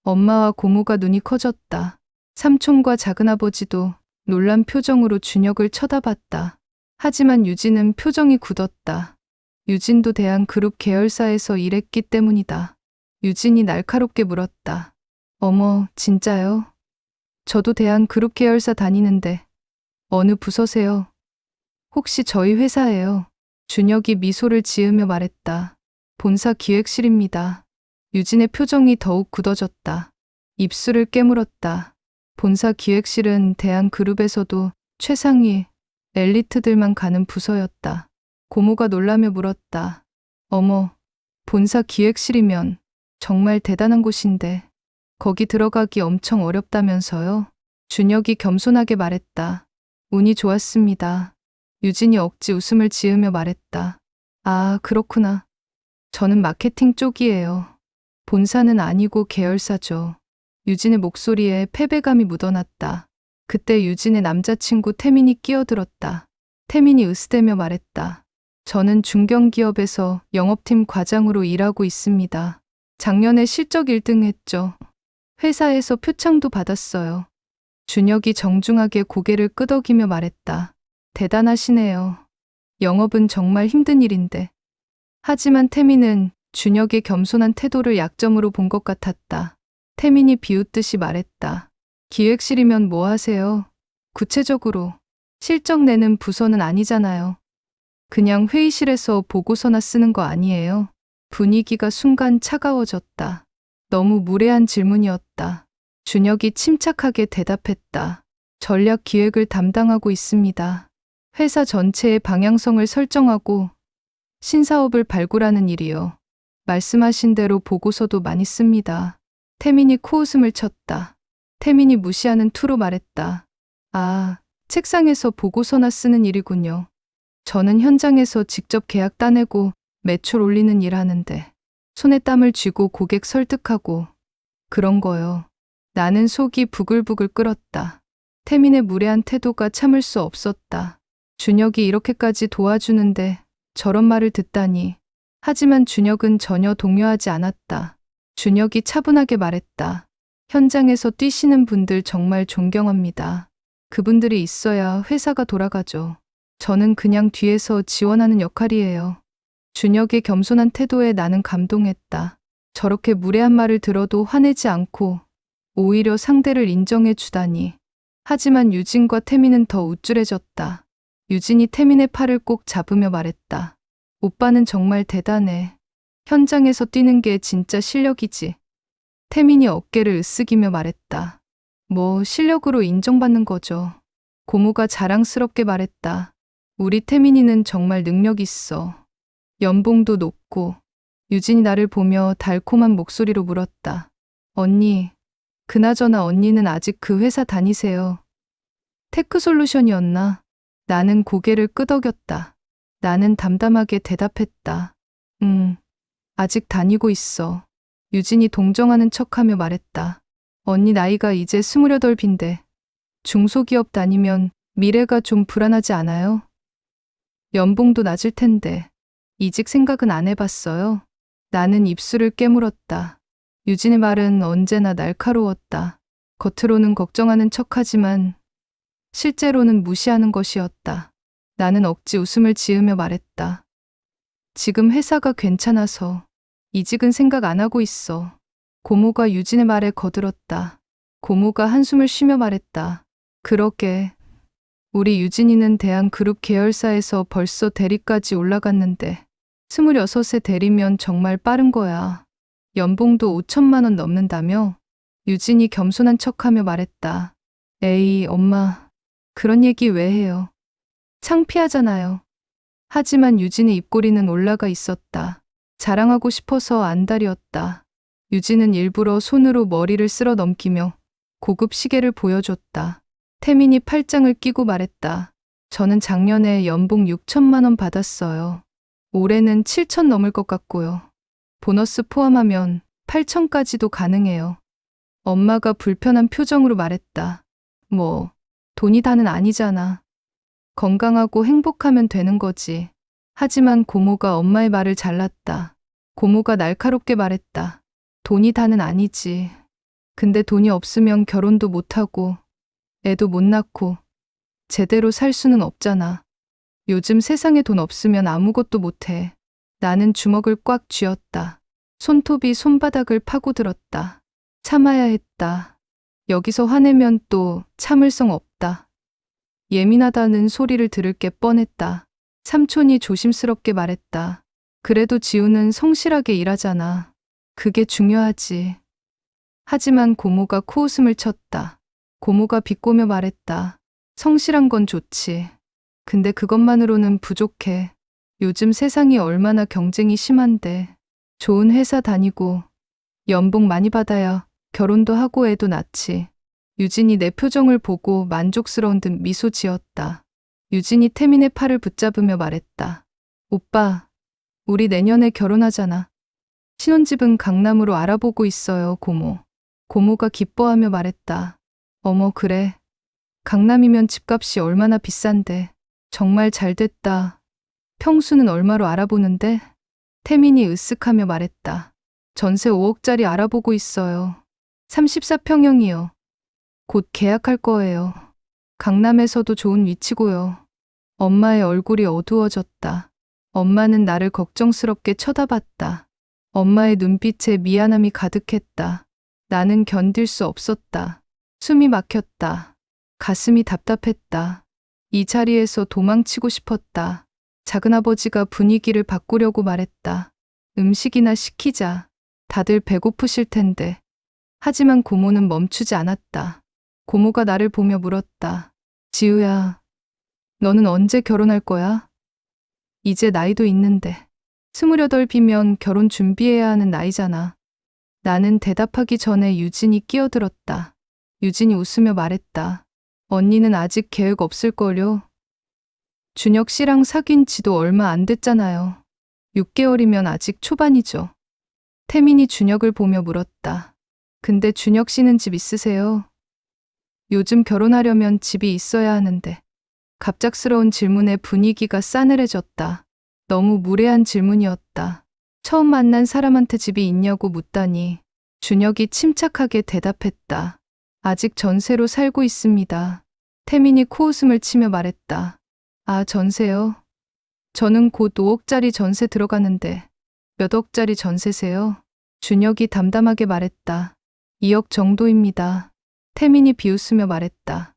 엄마와 고모가 눈이 커졌다. 삼촌과 작은아버지도 놀란 표정으로 준혁을 쳐다봤다. 하지만 유진은 표정이 굳었다. 유진도 대한그룹 계열사에서 일했기 때문이다. 유진이 날카롭게 물었다. 어머, 진짜요? 저도 대한그룹 계열사 다니는데 어느 부서세요? 혹시 저희 회사예요? 준혁이 미소를 지으며 말했다. 본사 기획실입니다. 유진의 표정이 더욱 굳어졌다. 입술을 깨물었다. 본사 기획실은 대한그룹에서도 최상위 엘리트들만 가는 부서였다. 고모가 놀라며 물었다. 어머, 본사 기획실이면 정말 대단한 곳인데 거기 들어가기 엄청 어렵다면서요? 준혁이 겸손하게 말했다. 운이 좋았습니다. 유진이 억지 웃음을 지으며 말했다. 아, 그렇구나. 저는 마케팅 쪽이에요. 본사는 아니고 계열사죠. 유진의 목소리에 패배감이 묻어났다. 그때 유진의 남자친구 태민이 끼어들었다. 태민이 으스대며 말했다. 저는 중견기업에서 영업팀 과장으로 일하고 있습니다. 작년에 실적 1등 했죠. 회사에서 표창도 받았어요. 준혁이 정중하게 고개를 끄덕이며 말했다. 대단하시네요. 영업은 정말 힘든 일인데. 하지만 태민은 준혁의 겸손한 태도를 약점으로 본 것 같았다. 태민이 비웃듯이 말했다. 기획실이면 뭐 하세요? 구체적으로 실적 내는 부서는 아니잖아요. 그냥 회의실에서 보고서나 쓰는 거 아니에요? 분위기가 순간 차가워졌다. 너무 무례한 질문이었다. 준혁이 침착하게 대답했다. 전략 기획을 담당하고 있습니다. 회사 전체의 방향성을 설정하고 신사업을 발굴하는 일이요. 말씀하신 대로 보고서도 많이 씁니다. 태민이 코웃음을 쳤다. 태민이 무시하는 투로 말했다. 아, 책상에서 보고서나 쓰는 일이군요. 저는 현장에서 직접 계약 따내고 매출 올리는 일 하는데 손에 땀을 쥐고 고객 설득하고 그런 거요. 나는 속이 부글부글 끓었다. 태민의 무례한 태도가 참을 수 없었다. 준혁이 이렇게까지 도와주는데 저런 말을 듣다니. 하지만 준혁은 전혀 동요하지 않았다. 준혁이 차분하게 말했다. 현장에서 뛰시는 분들 정말 존경합니다. 그분들이 있어야 회사가 돌아가죠. 저는 그냥 뒤에서 지원하는 역할이에요. 준혁의 겸손한 태도에 나는 감동했다. 저렇게 무례한 말을 들어도 화내지 않고 오히려 상대를 인정해 주다니. 하지만 유진과 태민은 더 우쭐해졌다. 유진이 태민의 팔을 꼭 잡으며 말했다. 오빠는 정말 대단해. 현장에서 뛰는 게 진짜 실력이지. 태민이 어깨를 으쓱이며 말했다. 뭐 실력으로 인정받는 거죠. 고모가 자랑스럽게 말했다. 우리 태민이는 정말 능력 있어. 연봉도 높고. 유진이 나를 보며 달콤한 목소리로 물었다. 언니, 그나저나 언니는 아직 그 회사 다니세요? 테크솔루션이었나? 나는 고개를 끄덕였다. 나는 담담하게 대답했다. 아직 다니고 있어. 유진이 동정하는 척하며 말했다. 언니 나이가 이제 28인데 중소기업 다니면 미래가 좀 불안하지 않아요? 연봉도 낮을 텐데 이직 생각은 안 해봤어요? 나는 입술을 깨물었다. 유진의 말은 언제나 날카로웠다. 겉으로는 걱정하는 척하지만 실제로는 무시하는 것이었다. 나는 억지 웃음을 지으며 말했다. 지금 회사가 괜찮아서 이직은 생각 안 하고 있어. 고모가 유진의 말에 거들었다. 고모가 한숨을 쉬며 말했다. 그러게. 우리 유진이는 대한그룹 계열사에서 벌써 대리까지 올라갔는데 26세 대리면 정말 빠른 거야. 연봉도 5천만 원 넘는다며? 유진이 겸손한 척하며 말했다. 에이, 엄마. 그런 얘기 왜 해요? 창피하잖아요. 하지만 유진의 입꼬리는 올라가 있었다. 자랑하고 싶어서 안달이었다. 유진은 일부러 손으로 머리를 쓸어 넘기며 고급 시계를 보여줬다. 태민이 팔짱을 끼고 말했다. 저는 작년에 연봉 6천만 원 받았어요. 올해는 7천 넘을 것 같고요. 보너스 포함하면 8천까지도 가능해요. 엄마가 불편한 표정으로 말했다. 뭐, 돈이 다는 아니잖아. 건강하고 행복하면 되는 거지. 하지만 고모가 엄마의 말을 잘랐다. 고모가 날카롭게 말했다. 돈이 다는 아니지. 근데 돈이 없으면 결혼도 못하고 애도 못 낳고 제대로 살 수는 없잖아. 요즘 세상에 돈 없으면 아무것도 못해. 나는 주먹을 꽉 쥐었다. 손톱이 손바닥을 파고들었다. 참아야 했다. 여기서 화내면 또 참을성 없다. 예민하다는 소리를 들을 게 뻔했다. 삼촌이 조심스럽게 말했다. 그래도 지우는 성실하게 일하잖아. 그게 중요하지. 하지만 고모가 코웃음을 쳤다. 고모가 비꼬며 말했다. 성실한 건 좋지. 근데 그것만으로는 부족해. 요즘 세상이 얼마나 경쟁이 심한데. 좋은 회사 다니고 연봉 많이 받아야 결혼도 하고 애도 낳지. 유진이 내 표정을 보고 만족스러운 듯 미소 지었다. 유진이 태민의 팔을 붙잡으며 말했다. 오빠, 우리 내년에 결혼하잖아. 신혼집은 강남으로 알아보고 있어요, 고모. 고모가 기뻐하며 말했다. 어머, 그래. 강남이면 집값이 얼마나 비싼데. 정말 잘 됐다. 평수는 얼마로 알아보는데? 태민이 으쓱하며 말했다. 전세 5억짜리 알아보고 있어요. 34평형이요. 곧 계약할 거예요. 강남에서도 좋은 위치고요. 엄마의 얼굴이 어두워졌다. 엄마는 나를 걱정스럽게 쳐다봤다. 엄마의 눈빛에 미안함이 가득했다. 나는 견딜 수 없었다. 숨이 막혔다. 가슴이 답답했다. 이 자리에서 도망치고 싶었다. 작은아버지가 분위기를 바꾸려고 말했다. 음식이나 시키자. 다들 배고프실 텐데. 하지만 고모는 멈추지 않았다. 고모가 나를 보며 물었다. 지우야, 너는 언제 결혼할 거야? 이제 나이도 있는데. 28이면 결혼 준비해야 하는 나이잖아. 나는 대답하기 전에 유진이 끼어들었다. 유진이 웃으며 말했다. 언니는 아직 계획 없을걸요? 준혁 씨랑 사귄 지도 얼마 안 됐잖아요. 6개월이면 아직 초반이죠. 태민이 준혁을 보며 물었다. 근데 준혁 씨는 집 있으세요? 요즘 결혼하려면 집이 있어야 하는데. 갑작스러운 질문에 분위기가 싸늘해졌다. 너무 무례한 질문이었다. 처음 만난 사람한테 집이 있냐고 묻다니 준혁이 침착하게 대답했다. 아직 전세로 살고 있습니다. 태민이 코웃음을 치며 말했다. 아, 전세요? 저는 곧 5억짜리 전세 들어가는데 몇 억짜리 전세세요? 준혁이 담담하게 말했다. 2억 정도입니다. 태민이 비웃으며 말했다.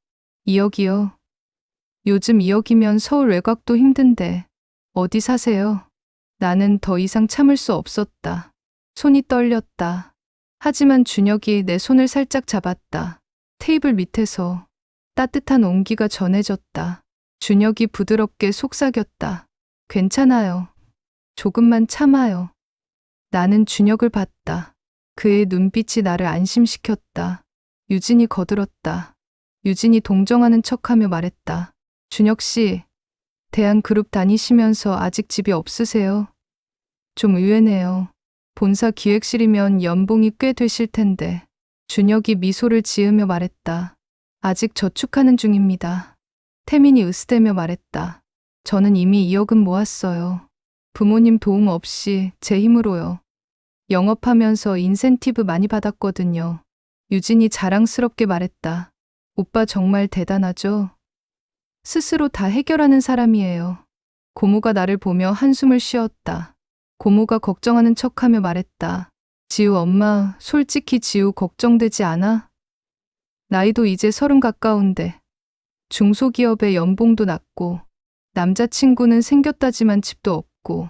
2억이요? 요즘 2억이면 서울 외곽도 힘든데 어디 사세요? 나는 더 이상 참을 수 없었다. 손이 떨렸다. 하지만 준혁이 내 손을 살짝 잡았다. 테이블 밑에서 따뜻한 온기가 전해졌다. 준혁이 부드럽게 속삭였다. 괜찮아요. 조금만 참아요. 나는 준혁을 봤다. 그의 눈빛이 나를 안심시켰다. 유진이 거들었다. 유진이 동정하는 척하며 말했다. 준혁 씨, 대한그룹 다니시면서 아직 집이 없으세요? 좀 의외네요. 본사 기획실이면 연봉이 꽤 되실 텐데. 준혁이 미소를 지으며 말했다. 아직 저축하는 중입니다. 태민이 으스대며 말했다. 저는 이미 2억은 모았어요. 부모님 도움 없이 제 힘으로요. 영업하면서 인센티브 많이 받았거든요. 유진이 자랑스럽게 말했다. 오빠 정말 대단하죠? 스스로 다 해결하는 사람이에요. 고모가 나를 보며 한숨을 쉬었다. 고모가 걱정하는 척하며 말했다. 지우 엄마, 솔직히 지우 걱정되지 않아? 나이도 이제 30 가까운데 중소기업의 연봉도 낮고 남자친구는 생겼다지만 집도 없고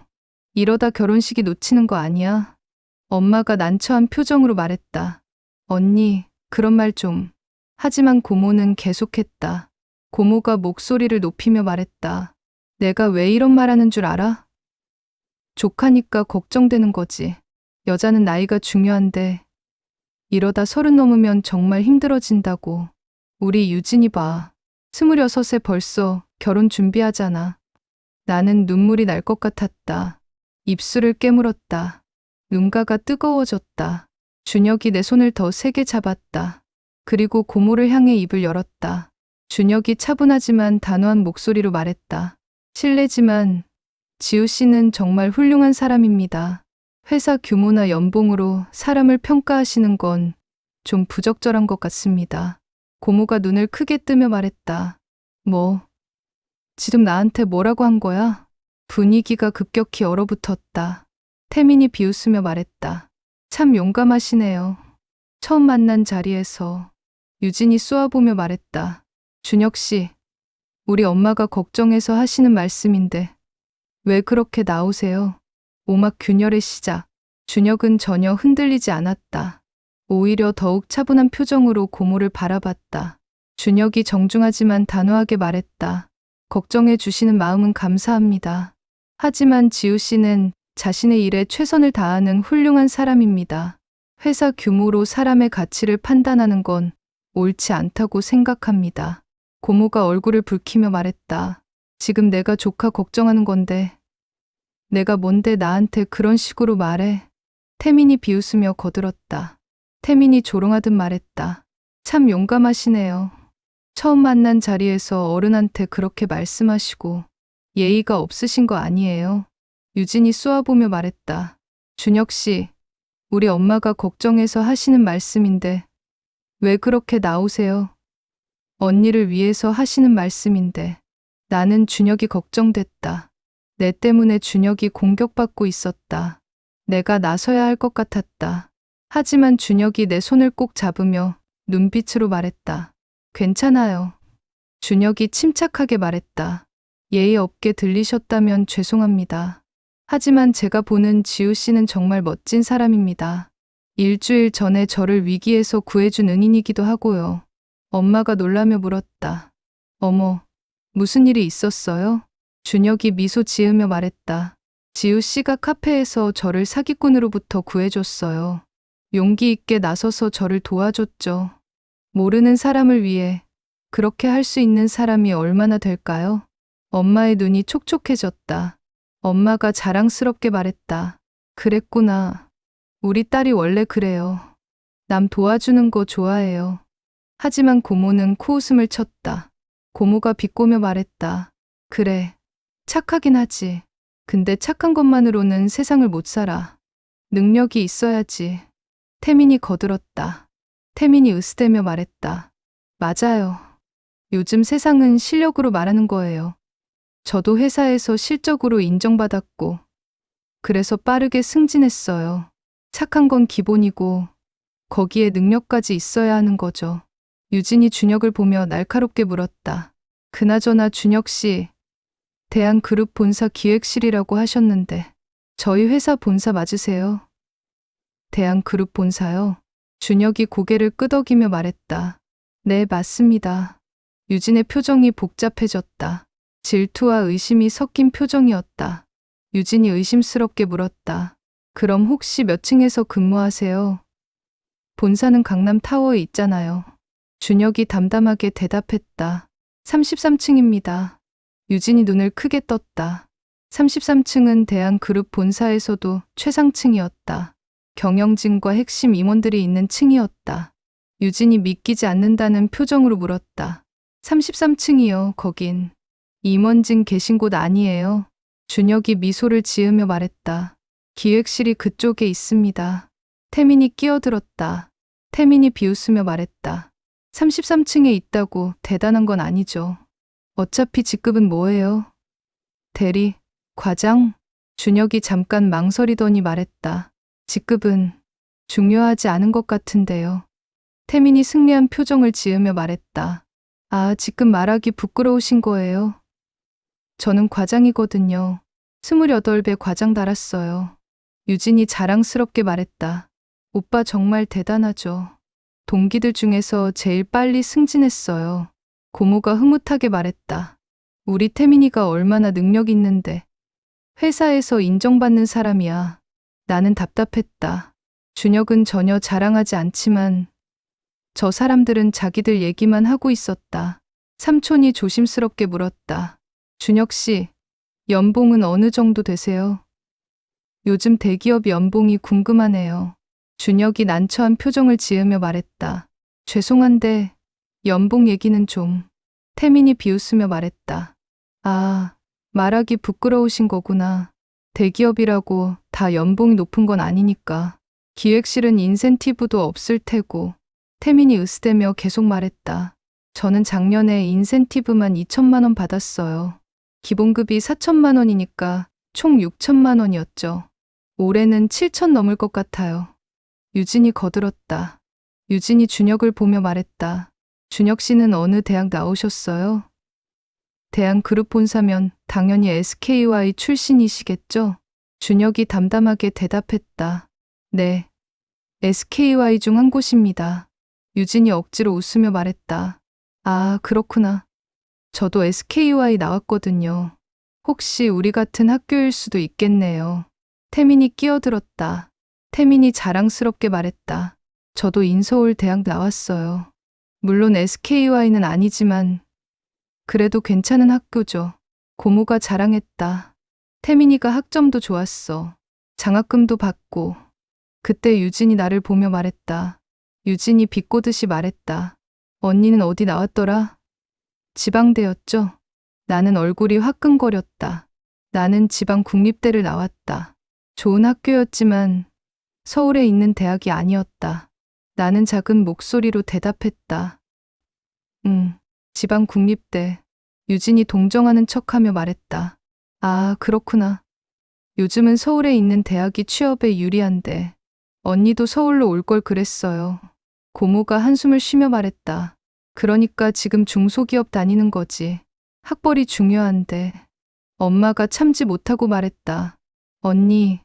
이러다 결혼식이 놓치는 거 아니야? 엄마가 난처한 표정으로 말했다. 언니, 그런 말 좀. 하지만 고모는 계속했다. 고모가 목소리를 높이며 말했다. 내가 왜 이런 말 하는 줄 알아? 조카니까 걱정되는 거지. 여자는 나이가 중요한데 이러다 30 넘으면 정말 힘들어진다고. 우리 유진이 봐. 26에 벌써 결혼 준비하잖아. 나는 눈물이 날 것 같았다. 입술을 깨물었다. 눈가가 뜨거워졌다. 준혁이 내 손을 더 세게 잡았다. 그리고 고모를 향해 입을 열었다. 준혁이 차분하지만 단호한 목소리로 말했다. 실례지만 지우 씨는 정말 훌륭한 사람입니다. 회사 규모나 연봉으로 사람을 평가하시는 건 좀 부적절한 것 같습니다. 고모가 눈을 크게 뜨며 말했다. 뭐, 지금 나한테 뭐라고 한 거야? 분위기가 급격히 얼어붙었다. 태민이 비웃으며 말했다. 참 용감하시네요. 처음 만난 자리에서. 유진이 쏘아보며 말했다. 준혁 씨, 우리 엄마가 걱정해서 하시는 말씀인데 왜 그렇게 나오세요? 오막 균열의 시작. 준혁은 전혀 흔들리지 않았다. 오히려 더욱 차분한 표정으로 고모를 바라봤다. 준혁이 정중하지만 단호하게 말했다. 걱정해 주시는 마음은 감사합니다. 하지만 지우 씨는 자신의 일에 최선을 다하는 훌륭한 사람입니다. 회사 규모로 사람의 가치를 판단하는 건 옳지 않다고 생각합니다. 고모가 얼굴을 붉히며 말했다. 지금 내가 조카 걱정하는 건데 내가 뭔데 나한테 그런 식으로 말해? 태민이 비웃으며 거들었다. 태민이 조롱하듯 말했다. 참 용감하시네요. 처음 만난 자리에서 어른한테 그렇게 말씀하시고 예의가 없으신 거 아니에요? 유진이 쏘아보며 말했다. 준혁 씨, 우리 엄마가 걱정해서 하시는 말씀인데 왜 그렇게 나오세요? 언니를 위해서 하시는 말씀인데. 나는 준혁이 걱정됐다. 내 때문에 준혁이 공격받고 있었다. 내가 나서야 할 것 같았다. 하지만 준혁이 내 손을 꼭 잡으며 눈빛으로 말했다. 괜찮아요. 준혁이 침착하게 말했다. 예의 없게 들리셨다면 죄송합니다. 하지만 제가 보는 지우 씨는 정말 멋진 사람입니다. 일주일 전에 저를 위기에서 구해준 은인이기도 하고요. 엄마가 놀라며 물었다. 어머, 무슨 일이 있었어요? 준혁이 미소 지으며 말했다. 지우 씨가 카페에서 저를 사기꾼으로부터 구해줬어요. 용기 있게 나서서 저를 도와줬죠. 모르는 사람을 위해 그렇게 할 수 있는 사람이 얼마나 될까요? 엄마의 눈이 촉촉해졌다. 엄마가 자랑스럽게 말했다. 그랬구나. 우리 딸이 원래 그래요. 남 도와주는 거 좋아해요. 하지만 고모는 코웃음을 쳤다. 고모가 비꼬며 말했다. 그래, 착하긴 하지. 근데 착한 것만으로는 세상을 못 살아. 능력이 있어야지. 태민이 거들었다. 태민이 으스대며 말했다. 맞아요. 요즘 세상은 실력으로 말하는 거예요. 저도 회사에서 실적으로 인정받았고, 그래서 빠르게 승진했어요. 착한 건 기본이고, 거기에 능력까지 있어야 하는 거죠. 유진이 준혁을 보며 날카롭게 물었다. 그나저나 준혁 씨, 대한그룹 본사 기획실이라고 하셨는데, 저희 회사 본사 맞으세요? 대한그룹 본사요? 준혁이 고개를 끄덕이며 말했다. 네, 맞습니다. 유진의 표정이 복잡해졌다. 질투와 의심이 섞인 표정이었다. 유진이 의심스럽게 물었다. 그럼 혹시 몇 층에서 근무하세요? 본사는 강남 타워에 있잖아요. 준혁이 담담하게 대답했다. 33층입니다. 유진이 눈을 크게 떴다. 33층은 대한그룹 본사에서도 최상층이었다. 경영진과 핵심 임원들이 있는 층이었다. 유진이 믿기지 않는다는 표정으로 물었다. 33층이요, 거긴. 임원진 계신 곳 아니에요? 준혁이 미소를 지으며 말했다. 기획실이 그쪽에 있습니다. 태민이 끼어들었다. 태민이 비웃으며 말했다. 33층에 있다고 대단한 건 아니죠. 어차피 직급은 뭐예요? 대리, 과장? 준혁이 잠깐 망설이더니 말했다. 직급은 중요하지 않은 것 같은데요. 태민이 승리한 표정을 지으며 말했다. 아, 직급 말하기 부끄러우신 거예요? 저는 과장이거든요. 28배 과장 달았어요. 유진이 자랑스럽게 말했다. 오빠 정말 대단하죠. 동기들 중에서 제일 빨리 승진했어요. 고모가 흐뭇하게 말했다. 우리 태민이가 얼마나 능력 있는데. 회사에서 인정받는 사람이야. 나는 답답했다. 준혁은 전혀 자랑하지 않지만 저 사람들은 자기들 얘기만 하고 있었다. 삼촌이 조심스럽게 물었다. 준혁 씨, 연봉은 어느 정도 되세요? 요즘 대기업 연봉이 궁금하네요. 준혁이 난처한 표정을 지으며 말했다. 죄송한데 연봉 얘기는 좀. 태민이 비웃으며 말했다. 아, 말하기 부끄러우신 거구나. 대기업이라고 다 연봉이 높은 건 아니니까. 기획실은 인센티브도 없을 테고. 태민이 으스대며 계속 말했다. 저는 작년에 인센티브만 2천만 원 받았어요. 기본급이 4천만 원이니까 총 6천만 원이었죠. 올해는 7천 넘을 것 같아요. 유진이 거들었다. 유진이 준혁을 보며 말했다. 준혁 씨는 어느 대학 나오셨어요? 대한그룹 본사면 당연히 SKY 출신이시겠죠? 준혁이 담담하게 대답했다. 네, SKY 중 한 곳입니다. 유진이 억지로 웃으며 말했다. 아, 그렇구나. 저도 SKY 나왔거든요. 혹시 우리 같은 학교일 수도 있겠네요. 태민이 끼어들었다. 태민이 자랑스럽게 말했다. 저도 인서울 대학 나왔어요. 물론 SKY는 아니지만 그래도 괜찮은 학교죠. 고모가 자랑했다. 태민이가 학점도 좋았어. 장학금도 받고. 그때 유진이 나를 보며 말했다. 유진이 비꼬듯이 말했다. 언니는 어디 나왔더라? 지방대였죠? 나는 얼굴이 화끈거렸다. 나는 지방 국립대를 나왔다. 좋은 학교였지만 서울에 있는 대학이 아니었다. 나는 작은 목소리로 대답했다. 지방 국립대. 유진이 동정하는 척하며 말했다. 아, 그렇구나. 요즘은 서울에 있는 대학이 취업에 유리한데 언니도 서울로 올 걸 그랬어요. 고모가 한숨을 쉬며 말했다. 그러니까 지금 중소기업 다니는 거지. 학벌이 중요한데. 엄마가 참지 못하고 말했다. 언니,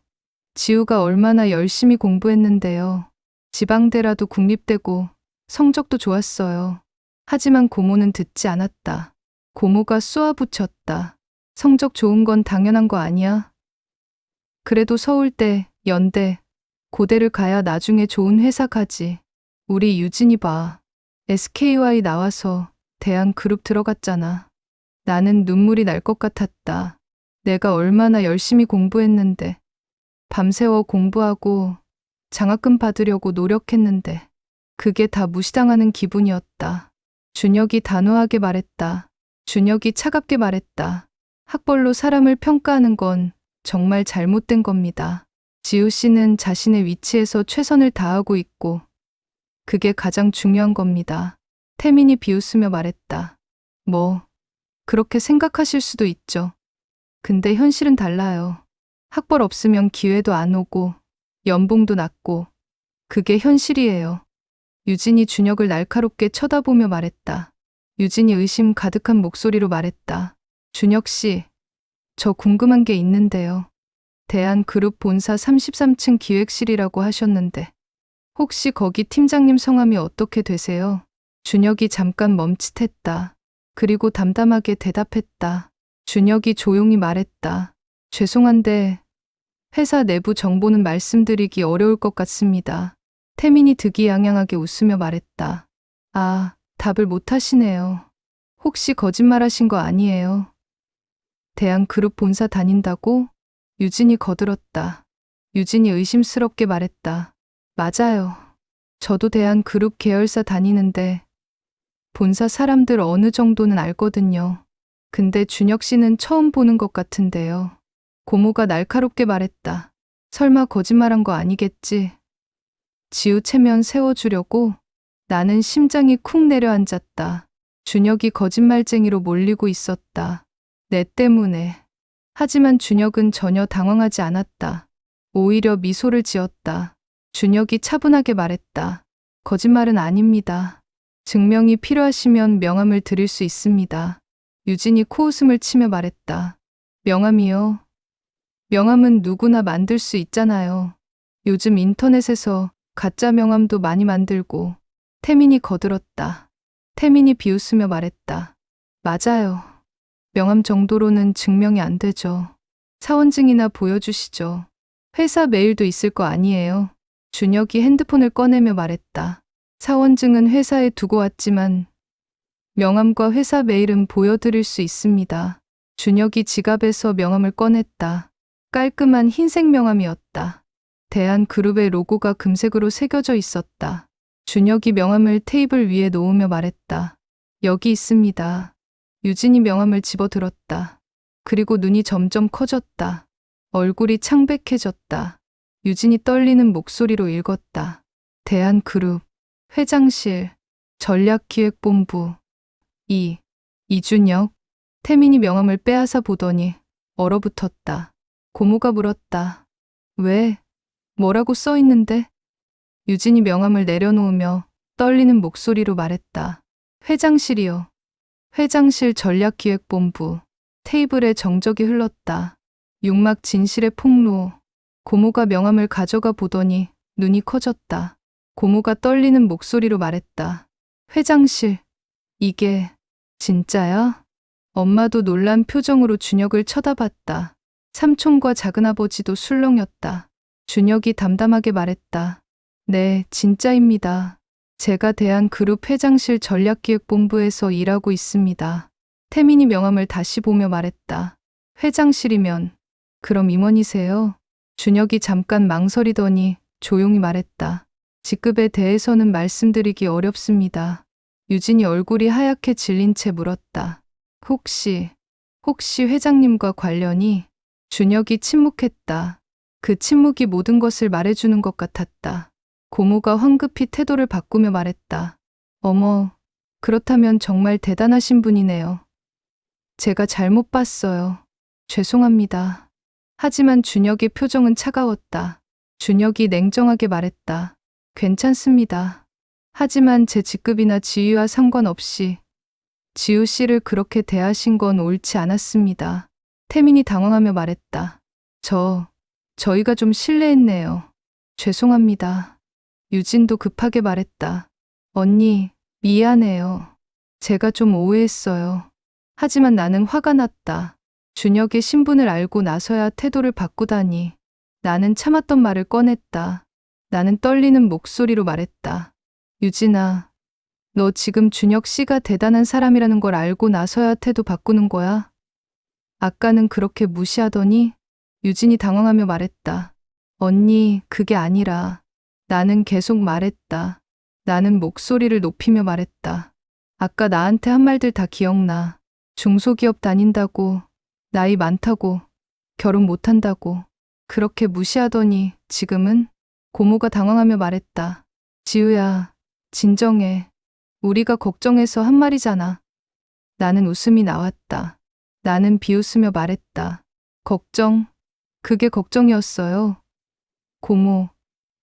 지우가 얼마나 열심히 공부했는데요. 지방대라도 국립대고 성적도 좋았어요. 하지만 고모는 듣지 않았다. 고모가 쏘아붙였다. 성적 좋은 건 당연한 거 아니야? 그래도 서울대, 연대, 고대를 가야 나중에 좋은 회사 가지. 우리 유진이 봐. SKY 나와서 대한그룹 들어갔잖아. 나는 눈물이 날 것 같았다. 내가 얼마나 열심히 공부했는데. 밤새워 공부하고 장학금 받으려고 노력했는데. 그게 다 무시당하는 기분이었다. 준혁이 단호하게 말했다. 준혁이 차갑게 말했다. 학벌로 사람을 평가하는 건 정말 잘못된 겁니다. 지우 씨는 자신의 위치에서 최선을 다하고 있고 그게 가장 중요한 겁니다. 태민이 비웃으며 말했다. 뭐 그렇게 생각하실 수도 있죠. 근데 현실은 달라요. 학벌 없으면 기회도 안 오고 연봉도 낮고 그게 현실이에요. 유진이 준혁을 날카롭게 쳐다보며 말했다. 유진이 의심 가득한 목소리로 말했다. 준혁 씨, 저 궁금한 게 있는데요. 대한그룹 본사 33층 기획실이라고 하셨는데 혹시 거기 팀장님 성함이 어떻게 되세요? 준혁이 잠깐 멈칫했다. 그리고 담담하게 대답했다. 준혁이 조용히 말했다. 죄송한데 회사 내부 정보는 말씀드리기 어려울 것 같습니다. 태민이 득이양양하게 웃으며 말했다. 아, 답을 못 하시네요. 혹시 거짓말하신 거 아니에요? 대한그룹 본사 다닌다고? 유진이 거들었다. 유진이 의심스럽게 말했다. 맞아요. 저도 대한그룹 계열사 다니는데 본사 사람들 어느 정도는 알거든요. 근데 준혁 씨는 처음 보는 것 같은데요. 고모가 날카롭게 말했다. 설마 거짓말한 거 아니겠지? 지우 체면 세워주려고? 나는 심장이 쿵 내려앉았다. 준혁이 거짓말쟁이로 몰리고 있었다. 내 때문에. 하지만 준혁은 전혀 당황하지 않았다. 오히려 미소를 지었다. 준혁이 차분하게 말했다. 거짓말은 아닙니다. 증명이 필요하시면 명함을 드릴 수 있습니다. 유진이 코웃음을 치며 말했다. 명함이요? 명함은 누구나 만들 수 있잖아요. 요즘 인터넷에서 가짜 명함도 많이 만들고. 태민이 거들었다. 태민이 비웃으며 말했다. 맞아요. 명함 정도로는 증명이 안 되죠. 사원증이나 보여주시죠. 회사 메일도 있을 거 아니에요. 준혁이 핸드폰을 꺼내며 말했다. 사원증은 회사에 두고 왔지만 명함과 회사 메일은 보여드릴 수 있습니다. 준혁이 지갑에서 명함을 꺼냈다. 깔끔한 흰색 명함이었다. 대한그룹의 로고가 금색으로 새겨져 있었다. 준혁이 명함을 테이블 위에 놓으며 말했다. 여기 있습니다. 유진이 명함을 집어들었다. 그리고 눈이 점점 커졌다. 얼굴이 창백해졌다. 유진이 떨리는 목소리로 읽었다. 대한그룹, 회장실, 전략기획본부, 이준혁. 태민이 명함을 빼앗아 보더니 얼어붙었다. 고모가 물었다. 왜? 뭐라고 써 있는데? 유진이 명함을 내려놓으며 떨리는 목소리로 말했다. 회장실이요. 회장실 전략기획본부. 테이블에 정적이 흘렀다. 육막 진실의 폭로. 고모가 명함을 가져가 보더니 눈이 커졌다. 고모가 떨리는 목소리로 말했다. 회장실. 이게 진짜야? 엄마도 놀란 표정으로 준혁을 쳐다봤다. 삼촌과 작은아버지도 술렁였다. 준혁이 담담하게 말했다. 네, 진짜입니다. 제가 대한그룹 회장실 전략기획본부에서 일하고 있습니다. 태민이 명함을 다시 보며 말했다. 회장실이면 그럼 임원이세요? 준혁이 잠깐 망설이더니 조용히 말했다. 직급에 대해서는 말씀드리기 어렵습니다. 유진이 얼굴이 하얗게 질린 채 물었다. 혹시 회장님과 관련이? 준혁이 침묵했다. 그 침묵이 모든 것을 말해주는 것 같았다. 고모가 황급히 태도를 바꾸며 말했다. 어머, 그렇다면 정말 대단하신 분이네요. 제가 잘못 봤어요. 죄송합니다. 하지만 준혁의 표정은 차가웠다. 준혁이 냉정하게 말했다. 괜찮습니다. 하지만 제 직급이나 지위와 상관없이 지우 씨를 그렇게 대하신 건 옳지 않았습니다. 태민이 당황하며 말했다. 저희가 좀 실례했네요. 죄송합니다. 유진도 급하게 말했다. 언니, 미안해요. 제가 좀 오해했어요. 하지만 나는 화가 났다. 준혁의 신분을 알고 나서야 태도를 바꾸다니. 나는 참았던 말을 꺼냈다. 나는 떨리는 목소리로 말했다. 유진아, 너 지금 준혁 씨가 대단한 사람이라는 걸 알고 나서야 태도 바꾸는 거야? 아까는 그렇게 무시하더니? 유진이 당황하며 말했다. 언니, 그게 아니라. 나는 계속 말했다. 나는 목소리를 높이며 말했다. 아까 나한테 한 말들 다 기억나. 중소기업 다닌다고, 나이 많다고, 결혼 못한다고. 그렇게 무시하더니 지금은? 고모가 당황하며 말했다. 지우야, 진정해. 우리가 걱정해서 한 말이잖아. 나는 웃음이 나왔다. 나는 비웃으며 말했다. 걱정? 그게 걱정이었어요.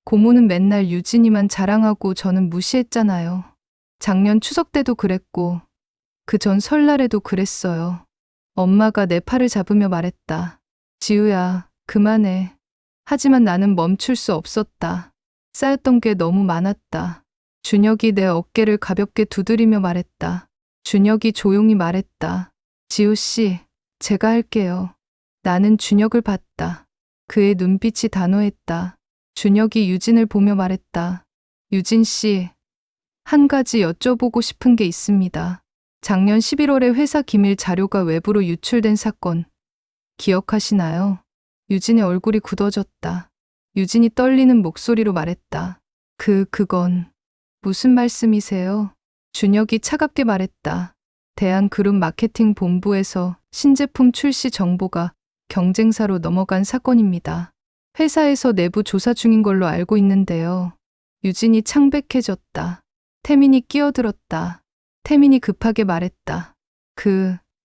고모는 맨날 유진이만 자랑하고 저는 무시했잖아요. 작년 추석 때도 그랬고, 그 전 설날에도 그랬어요. 엄마가 내 팔을 잡으며 말했다. 지우야, 그만해. 하지만 나는 멈출 수 없었다. 쌓였던 게 너무 많았다. 준혁이 내 어깨를 가볍게 두드리며 말했다. 준혁이 조용히 말했다. 지우 씨, 제가 할게요. 나는 준혁을 봤다. 그의 눈빛이 단호했다. 준혁이 유진을 보며 말했다. 유진 씨, 한 가지 여쭤보고 싶은 게 있습니다. 작년 11월에 회사 기밀 자료가 외부로 유출된 사건, 기억하시나요? 유진의 얼굴이 굳어졌다. 유진이 떨리는 목소리로 말했다. 그건 무슨 말씀이세요? 준혁이 차갑게 말했다. 대한그룹 마케팅 본부에서 신제품 출시 정보가 경쟁사로 넘어간 사건입니다. 회사에서 내부 조사 중인 걸로 알고 있는데요. 유진이 창백해졌다. 태민이 끼어들었다. 태민이 급하게 말했다.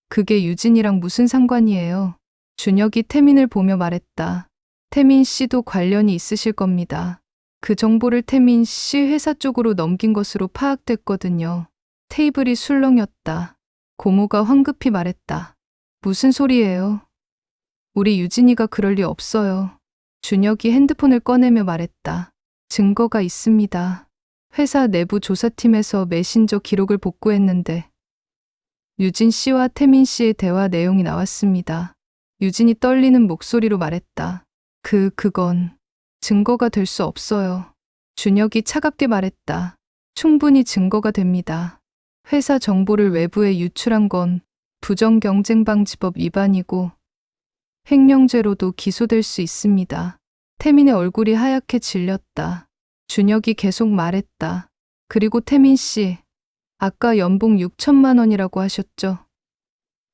그게 유진이랑 무슨 상관이에요? 준혁이 태민을 보며 말했다. 태민 씨도 관련이 있으실 겁니다. 그 정보를 태민 씨 회사 쪽으로 넘긴 것으로 파악됐거든요. 테이블이 술렁였다. 고모가 황급히 말했다. 무슨 소리예요? 우리 유진이가 그럴 리 없어요. 준혁이 핸드폰을 꺼내며 말했다. 증거가 있습니다. 회사 내부 조사팀에서 메신저 기록을 복구했는데 유진 씨와 태민 씨의 대화 내용이 나왔습니다. 유진이 떨리는 목소리로 말했다. 그건 증거가 될 수 없어요. 준혁이 차갑게 말했다. 충분히 증거가 됩니다. 회사 정보를 외부에 유출한 건 부정경쟁방지법 위반이고 횡령죄로도 기소될 수 있습니다. 태민의 얼굴이 하얗게 질렸다. 준혁이 계속 말했다. 그리고 태민 씨, 아까 연봉 6천만 원이라고 하셨죠?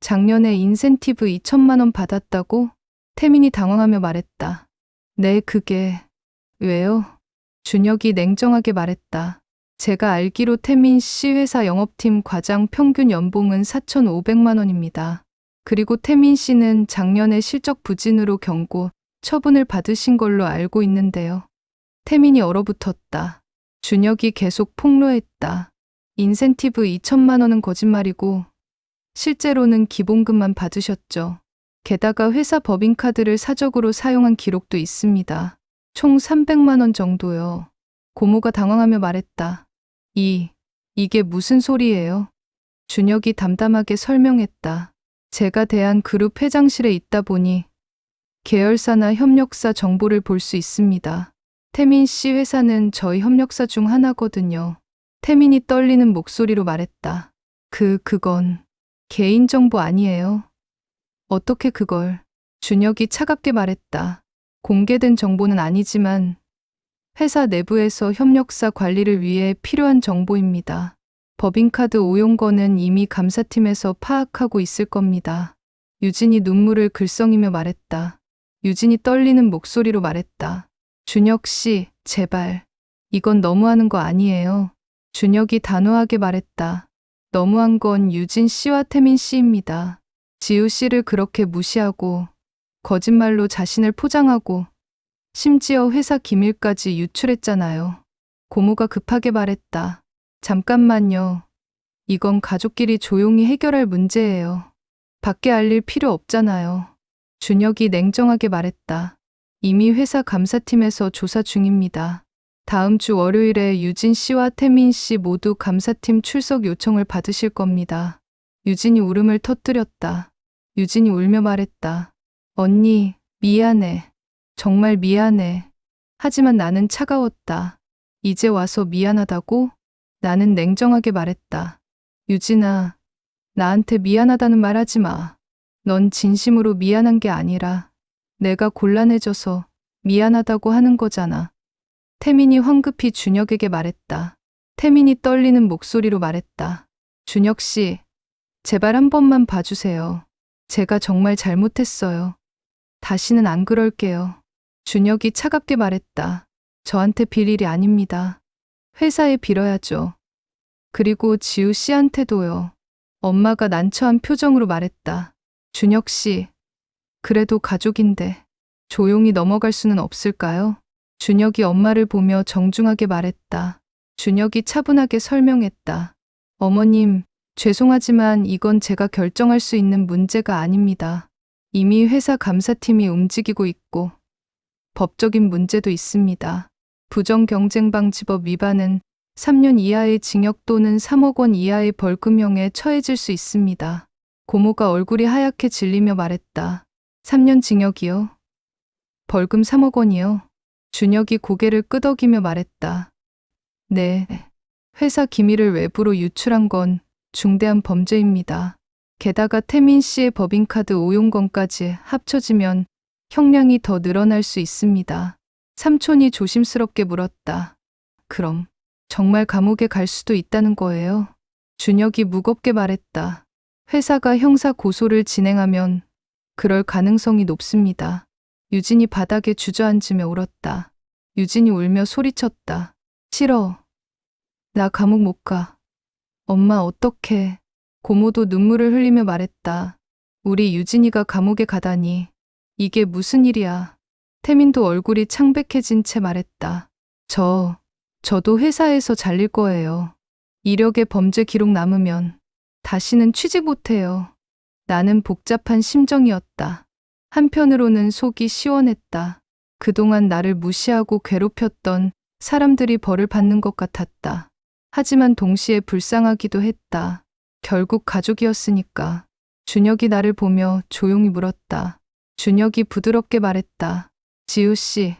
작년에 인센티브 2천만 원 받았다고? 태민이 당황하며 말했다. 네, 그게 왜요? 준혁이 냉정하게 말했다. 제가 알기로 태민 씨 회사 영업팀 과장 평균 연봉은 4,500만 원입니다. 그리고 태민 씨는 작년에 실적 부진으로 경고, 처분을 받으신 걸로 알고 있는데요. 태민이 얼어붙었다. 준혁이 계속 폭로했다. 인센티브 2천만 원은 거짓말이고 실제로는 기본금만 받으셨죠. 게다가 회사 법인카드를 사적으로 사용한 기록도 있습니다. 총 300만 원 정도요. 고모가 당황하며 말했다. 이게 무슨 소리예요? 준혁이 담담하게 설명했다. 제가 대한그룹 회장실에 있다 보니 계열사나 협력사 정보를 볼 수 있습니다. 태민 씨 회사는 저희 협력사 중 하나거든요. 태민이 떨리는 목소리로 말했다. 그건 개인정보 아니에요. 어떻게 그걸? 준혁이 차갑게 말했다. 공개된 정보는 아니지만 회사 내부에서 협력사 관리를 위해 필요한 정보입니다. 법인카드 오용건은 이미 감사팀에서 파악하고 있을 겁니다. 유진이 눈물을 글썽이며 말했다. 유진이 떨리는 목소리로 말했다. 준혁 씨, 제발. 이건 너무하는 거 아니에요. 준혁이 단호하게 말했다. 너무한 건 유진 씨와 태민 씨입니다. 지우 씨를 그렇게 무시하고 거짓말로 자신을 포장하고 심지어 회사 기밀까지 유출했잖아요. 고모가 급하게 말했다. 잠깐만요. 이건 가족끼리 조용히 해결할 문제예요. 밖에 알릴 필요 없잖아요. 준혁이 냉정하게 말했다. 이미 회사 감사팀에서 조사 중입니다. 다음 주 월요일에 유진 씨와 태민 씨 모두 감사팀 출석 요청을 받으실 겁니다. 유진이 울음을 터뜨렸다. 유진이 울며 말했다. 언니, 미안해. 정말 미안해. 하지만 나는 차가웠다. 이제 와서 미안하다고? 나는 냉정하게 말했다. 유진아, 나한테 미안하다는 말 하지 마. 넌 진심으로 미안한 게 아니라 내가 곤란해져서 미안하다고 하는 거잖아. 태민이 황급히 준혁에게 말했다. 태민이 떨리는 목소리로 말했다. 준혁 씨, 제발 한 번만 봐주세요. 제가 정말 잘못했어요. 다시는 안 그럴게요. 준혁이 차갑게 말했다. 저한테 빌 일이 아닙니다. 회사에 빌어야죠. 그리고 지우 씨한테도요. 엄마가 난처한 표정으로 말했다. 준혁 씨, 그래도 가족인데 조용히 넘어갈 수는 없을까요? 준혁이 엄마를 보며 정중하게 말했다. 준혁이 차분하게 설명했다. 어머님, 죄송하지만 이건 제가 결정할 수 있는 문제가 아닙니다. 이미 회사 감사팀이 움직이고 있고 법적인 문제도 있습니다. 부정경쟁방지법 위반은 3년 이하의 징역 또는 3억 원 이하의 벌금형에 처해질 수 있습니다. 고모가 얼굴이 하얗게 질리며 말했다. 3년 징역이요? 벌금 3억 원이요? 준혁이 고개를 끄덕이며 말했다. 네, 회사 기밀을 외부로 유출한 건 중대한 범죄입니다. 게다가 태민 씨의 법인카드 오용건까지 합쳐지면 형량이 더 늘어날 수 있습니다. 삼촌이 조심스럽게 물었다. 그럼 정말 감옥에 갈 수도 있다는 거예요? 준혁이 무겁게 말했다. 회사가 형사 고소를 진행하면 그럴 가능성이 높습니다. 유진이 바닥에 주저앉으며 울었다. 유진이 울며 소리쳤다. 싫어. 나 감옥 못 가. 엄마 어떡해. 고모도 눈물을 흘리며 말했다. 우리 유진이가 감옥에 가다니. 이게 무슨 일이야. 태민도 얼굴이 창백해진 채 말했다. 저도 회사에서 잘릴 거예요. 이력에 범죄 기록 남으면 다시는 취직 못해요. 나는 복잡한 심정이었다. 한편으로는 속이 시원했다. 그동안 나를 무시하고 괴롭혔던 사람들이 벌을 받는 것 같았다. 하지만 동시에 불쌍하기도 했다. 결국 가족이었으니까. 준혁이 나를 보며 조용히 물었다. 준혁이 부드럽게 말했다. 지우 씨,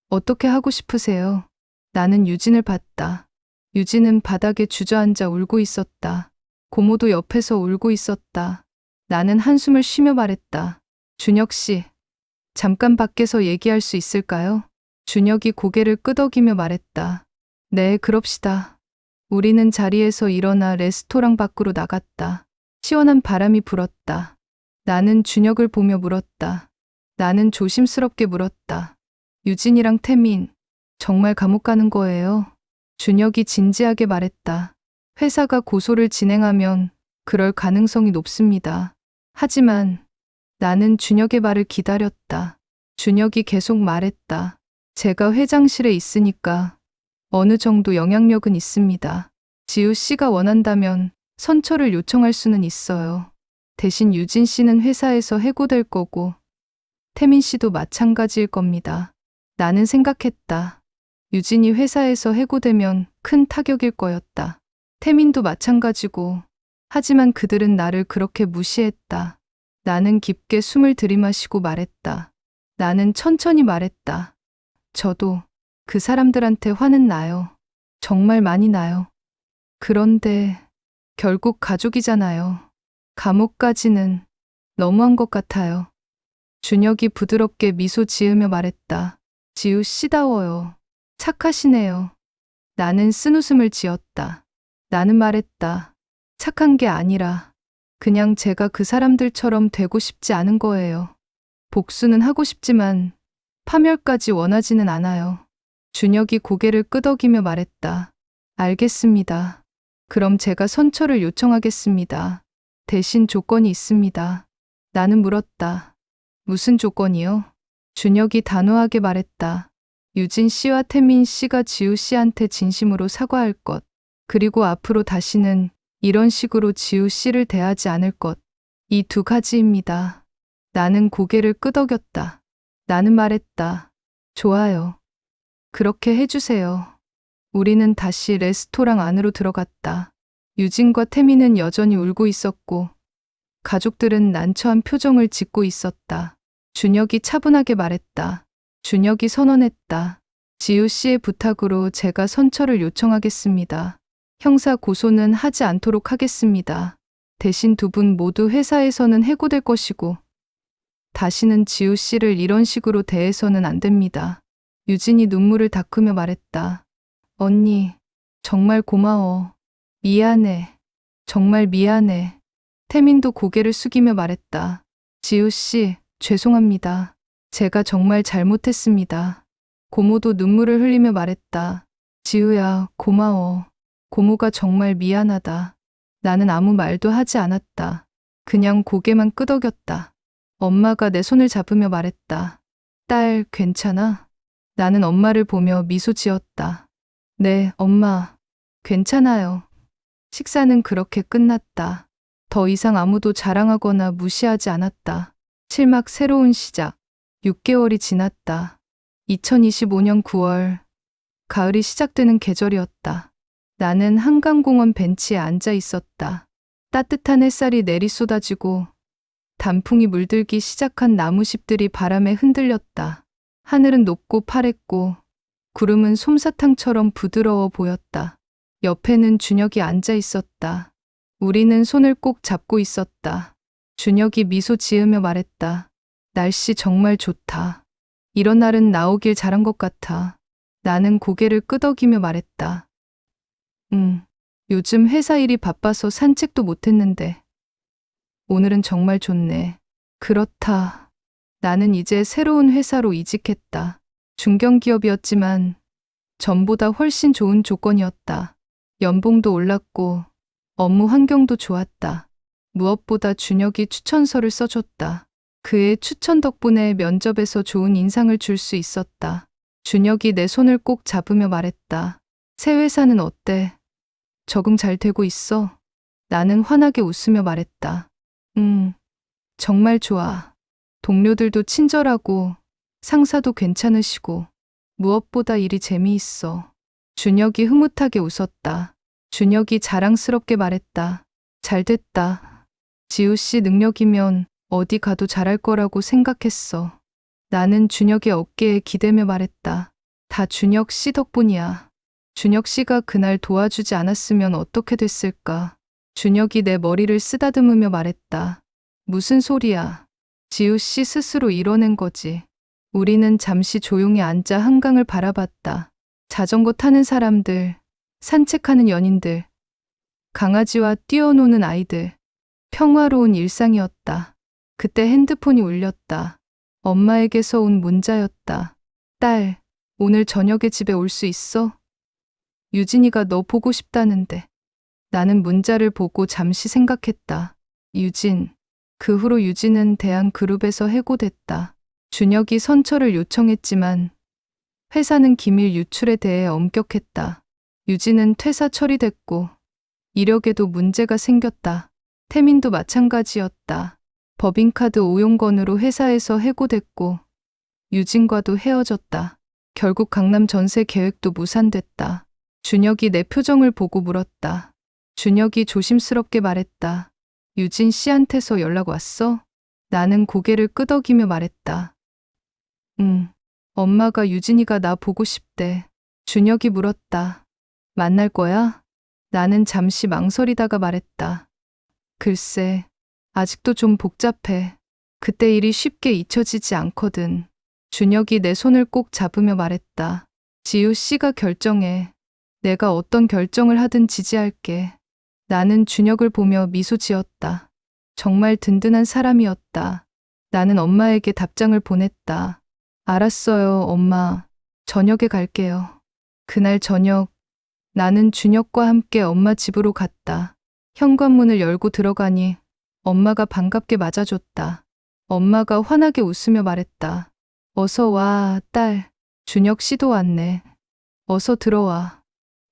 어떻게 하고 싶으세요? 나는 유진을 봤다. 유진은 바닥에 주저앉아 울고 있었다. 고모도 옆에서 울고 있었다. 나는 한숨을 쉬며 말했다. 준혁 씨, 잠깐 밖에서 얘기할 수 있을까요? 준혁이 고개를 끄덕이며 말했다. 네, 그럽시다. 우리는 자리에서 일어나 레스토랑 밖으로 나갔다. 시원한 바람이 불었다. 나는 준혁을 보며 물었다. 나는 조심스럽게 물었다. 유진이랑 태민, 정말 감옥 가는 거예요? 준혁이 진지하게 말했다. 회사가 고소를 진행하면 그럴 가능성이 높습니다. 하지만 나는 준혁의 말을 기다렸다. 준혁이 계속 말했다. 제가 회장실에 있으니까 어느 정도 영향력은 있습니다. 지우 씨가 원한다면 선처를 요청할 수는 있어요. 대신 유진 씨는 회사에서 해고될 거고 태민 씨도 마찬가지일 겁니다. 나는 생각했다. 유진이 회사에서 해고되면 큰 타격일 거였다. 태민도 마찬가지고. 하지만 그들은 나를 그렇게 무시했다. 나는 깊게 숨을 들이마시고 말했다. 나는 천천히 말했다. 저도 그 사람들한테 화는 나요. 정말 많이 나요. 그런데 결국 가족이잖아요. 감옥까지는 너무한 것 같아요. 준혁이 부드럽게 미소 지으며 말했다. 지우 씨다워요. 착하시네요. 나는 쓴웃음을 지었다. 나는 말했다. 착한 게 아니라 그냥 제가 그 사람들처럼 되고 싶지 않은 거예요. 복수는 하고 싶지만 파멸까지 원하지는 않아요. 준혁이 고개를 끄덕이며 말했다. 알겠습니다. 그럼 제가 선처를 요청하겠습니다. 대신 조건이 있습니다. 나는 물었다. 무슨 조건이요? 준혁이 단호하게 말했다. 유진 씨와 태민 씨가 지우 씨한테 진심으로 사과할 것. 그리고 앞으로 다시는 이런 식으로 지우 씨를 대하지 않을 것. 이 두 가지입니다. 나는 고개를 끄덕였다. 나는 말했다. 좋아요. 그렇게 해주세요. 우리는 다시 레스토랑 안으로 들어갔다. 유진과 태민은 여전히 울고 있었고 가족들은 난처한 표정을 짓고 있었다. 준혁이 차분하게 말했다. 준혁이 선언했다. 지우 씨의 부탁으로 제가 선처를 요청하겠습니다. 형사 고소는 하지 않도록 하겠습니다. 대신 두 분 모두 회사에서는 해고될 것이고 다시는 지우 씨를 이런 식으로 대해서는 안 됩니다. 유진이 눈물을 닦으며 말했다. 언니, 정말 고마워. 미안해. 정말 미안해. 태민도 고개를 숙이며 말했다. 지우 씨, 죄송합니다. 제가 정말 잘못했습니다. 고모도 눈물을 흘리며 말했다. 지우야, 고마워. 고모가 정말 미안하다. 나는 아무 말도 하지 않았다. 그냥 고개만 끄덕였다. 엄마가 내 손을 잡으며 말했다. 딸, 괜찮아? 나는 엄마를 보며 미소 지었다. 네, 엄마. 괜찮아요. 식사는 그렇게 끝났다. 더 이상 아무도 자랑하거나 무시하지 않았다. 7막 새로운 시작. 6개월이 지났다. 2025년 9월. 가을이 시작되는 계절이었다. 나는 한강공원 벤치에 앉아 있었다. 따뜻한 햇살이 내리쏟아지고 단풍이 물들기 시작한 나무잎들이 바람에 흔들렸다. 하늘은 높고 파랬고 구름은 솜사탕처럼 부드러워 보였다. 옆에는 준혁이 앉아 있었다. 우리는 손을 꼭 잡고 있었다. 준혁이 미소 지으며 말했다. 날씨 정말 좋다. 이런 날은 나오길 잘한 것 같아. 나는 고개를 끄덕이며 말했다. 요즘 회사 일이 바빠서 산책도 못했는데 오늘은 정말 좋네. 그렇다. 나는 이제 새로운 회사로 이직했다. 중견기업이었지만 전보다 훨씬 좋은 조건이었다. 연봉도 올랐고 업무 환경도 좋았다. 무엇보다 준혁이 추천서를 써줬다. 그의 추천 덕분에 면접에서 좋은 인상을 줄 수 있었다. 준혁이 내 손을 꼭 잡으며 말했다. 새 회사는 어때? 적응 잘 되고 있어? 나는 환하게 웃으며 말했다. 정말 좋아. 동료들도 친절하고 상사도 괜찮으시고 무엇보다 일이 재미있어. 준혁이 흐뭇하게 웃었다. 준혁이 자랑스럽게 말했다. 잘 됐다. 지우 씨 능력이면 어디 가도 잘할 거라고 생각했어. 나는 준혁의 어깨에 기대며 말했다. 다 준혁 씨 덕분이야. 준혁 씨가 그날 도와주지 않았으면 어떻게 됐을까. 준혁이 내 머리를 쓰다듬으며 말했다. 무슨 소리야. 지우 씨 스스로 이뤄낸 거지. 우리는 잠시 조용히 앉아 한강을 바라봤다. 자전거 타는 사람들, 산책하는 연인들, 강아지와 뛰어노는 아이들. 평화로운 일상이었다. 그때 핸드폰이 울렸다. 엄마에게서 온 문자였다. 딸, 오늘 저녁에 집에 올 수 있어? 유진이가 너 보고 싶다는데. 나는 문자를 보고 잠시 생각했다. 유진. 그 후로 유진은 대한그룹에서 해고됐다. 준혁이 선처를 요청했지만 회사는 기밀 유출에 대해 엄격했다. 유진은 퇴사 처리됐고 이력에도 문제가 생겼다. 태민도 마찬가지였다. 법인카드 오용건으로 회사에서 해고됐고 유진과도 헤어졌다. 결국 강남 전세 계획도 무산됐다. 준혁이 내 표정을 보고 물었다. 준혁이 조심스럽게 말했다. 유진 씨한테서 연락 왔어? 나는 고개를 끄덕이며 말했다. 엄마가 유진이가 나 보고 싶대. 준혁이 물었다. 만날 거야? 나는 잠시 망설이다가 말했다. 글쎄, 아직도 좀 복잡해. 그때 일이 쉽게 잊혀지지 않거든. 준혁이 내 손을 꼭 잡으며 말했다. 지우 씨가 결정해. 내가 어떤 결정을 하든 지지할게. 나는 준혁을 보며 미소 지었다. 정말 든든한 사람이었다. 나는 엄마에게 답장을 보냈다. 알았어요, 엄마. 저녁에 갈게요. 그날 저녁, 나는 준혁과 함께 엄마 집으로 갔다. 현관문을 열고 들어가니 엄마가 반갑게 맞아줬다. 엄마가 환하게 웃으며 말했다. 어서 와, 딸. 준혁 씨도 왔네. 어서 들어와.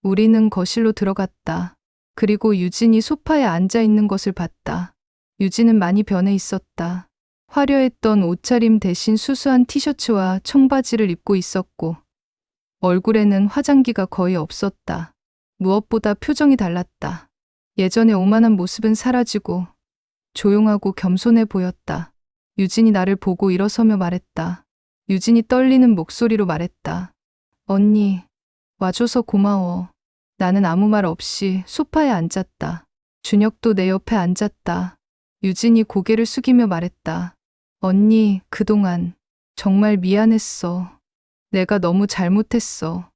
우리는 거실로 들어갔다. 그리고 유진이 소파에 앉아 있는 것을 봤다. 유진은 많이 변해 있었다. 화려했던 옷차림 대신 수수한 티셔츠와 청바지를 입고 있었고 얼굴에는 화장기가 거의 없었다. 무엇보다 표정이 달랐다. 예전의 오만한 모습은 사라지고 조용하고 겸손해 보였다. 유진이 나를 보고 일어서며 말했다. 유진이 떨리는 목소리로 말했다. 언니, 와줘서 고마워. 나는 아무 말 없이 소파에 앉았다. 준혁도 내 옆에 앉았다. 유진이 고개를 숙이며 말했다. 언니, 그동안 정말 미안했어. 내가 너무 잘못했어.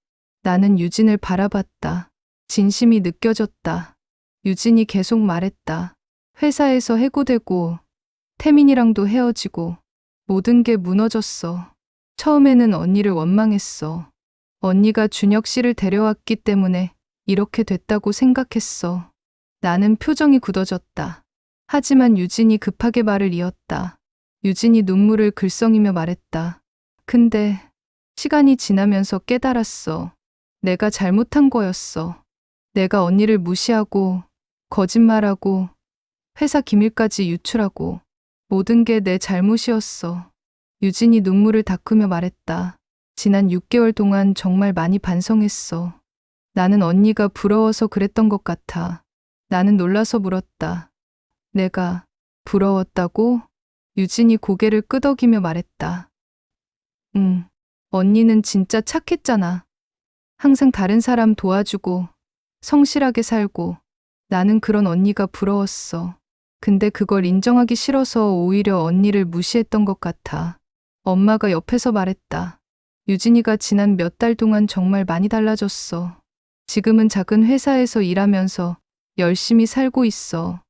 나는 유진을 바라봤다. 진심이 느껴졌다. 유진이 계속 말했다. 회사에서 해고되고 태민이랑도 헤어지고 모든 게 무너졌어. 처음에는 언니를 원망했어. 언니가 준혁 씨를 데려왔기 때문에 이렇게 됐다고 생각했어. 나는 표정이 굳어졌다. 하지만 유진이 급하게 말을 이었다. 유진이 눈물을 글썽이며 말했다. 근데 시간이 지나면서 깨달았어. 내가 잘못한 거였어. 내가 언니를 무시하고 거짓말하고 회사 기밀까지 유출하고 모든 게 내 잘못이었어. 유진이 눈물을 닦으며 말했다. 지난 6개월 동안 정말 많이 반성했어. 나는 언니가 부러워서 그랬던 것 같아. 나는 놀라서 물었다. 내가 부러웠다고? 유진이 고개를 끄덕이며 말했다. 응, 언니는 진짜 착했잖아. 항상 다른 사람 도와주고 성실하게 살고 나는 그런 언니가 부러웠어. 근데 그걸 인정하기 싫어서 오히려 언니를 무시했던 것 같아. 엄마가 옆에서 말했다. 유진이가 지난 몇 달 동안 정말 많이 달라졌어. 지금은 작은 회사에서 일하면서 열심히 살고 있어.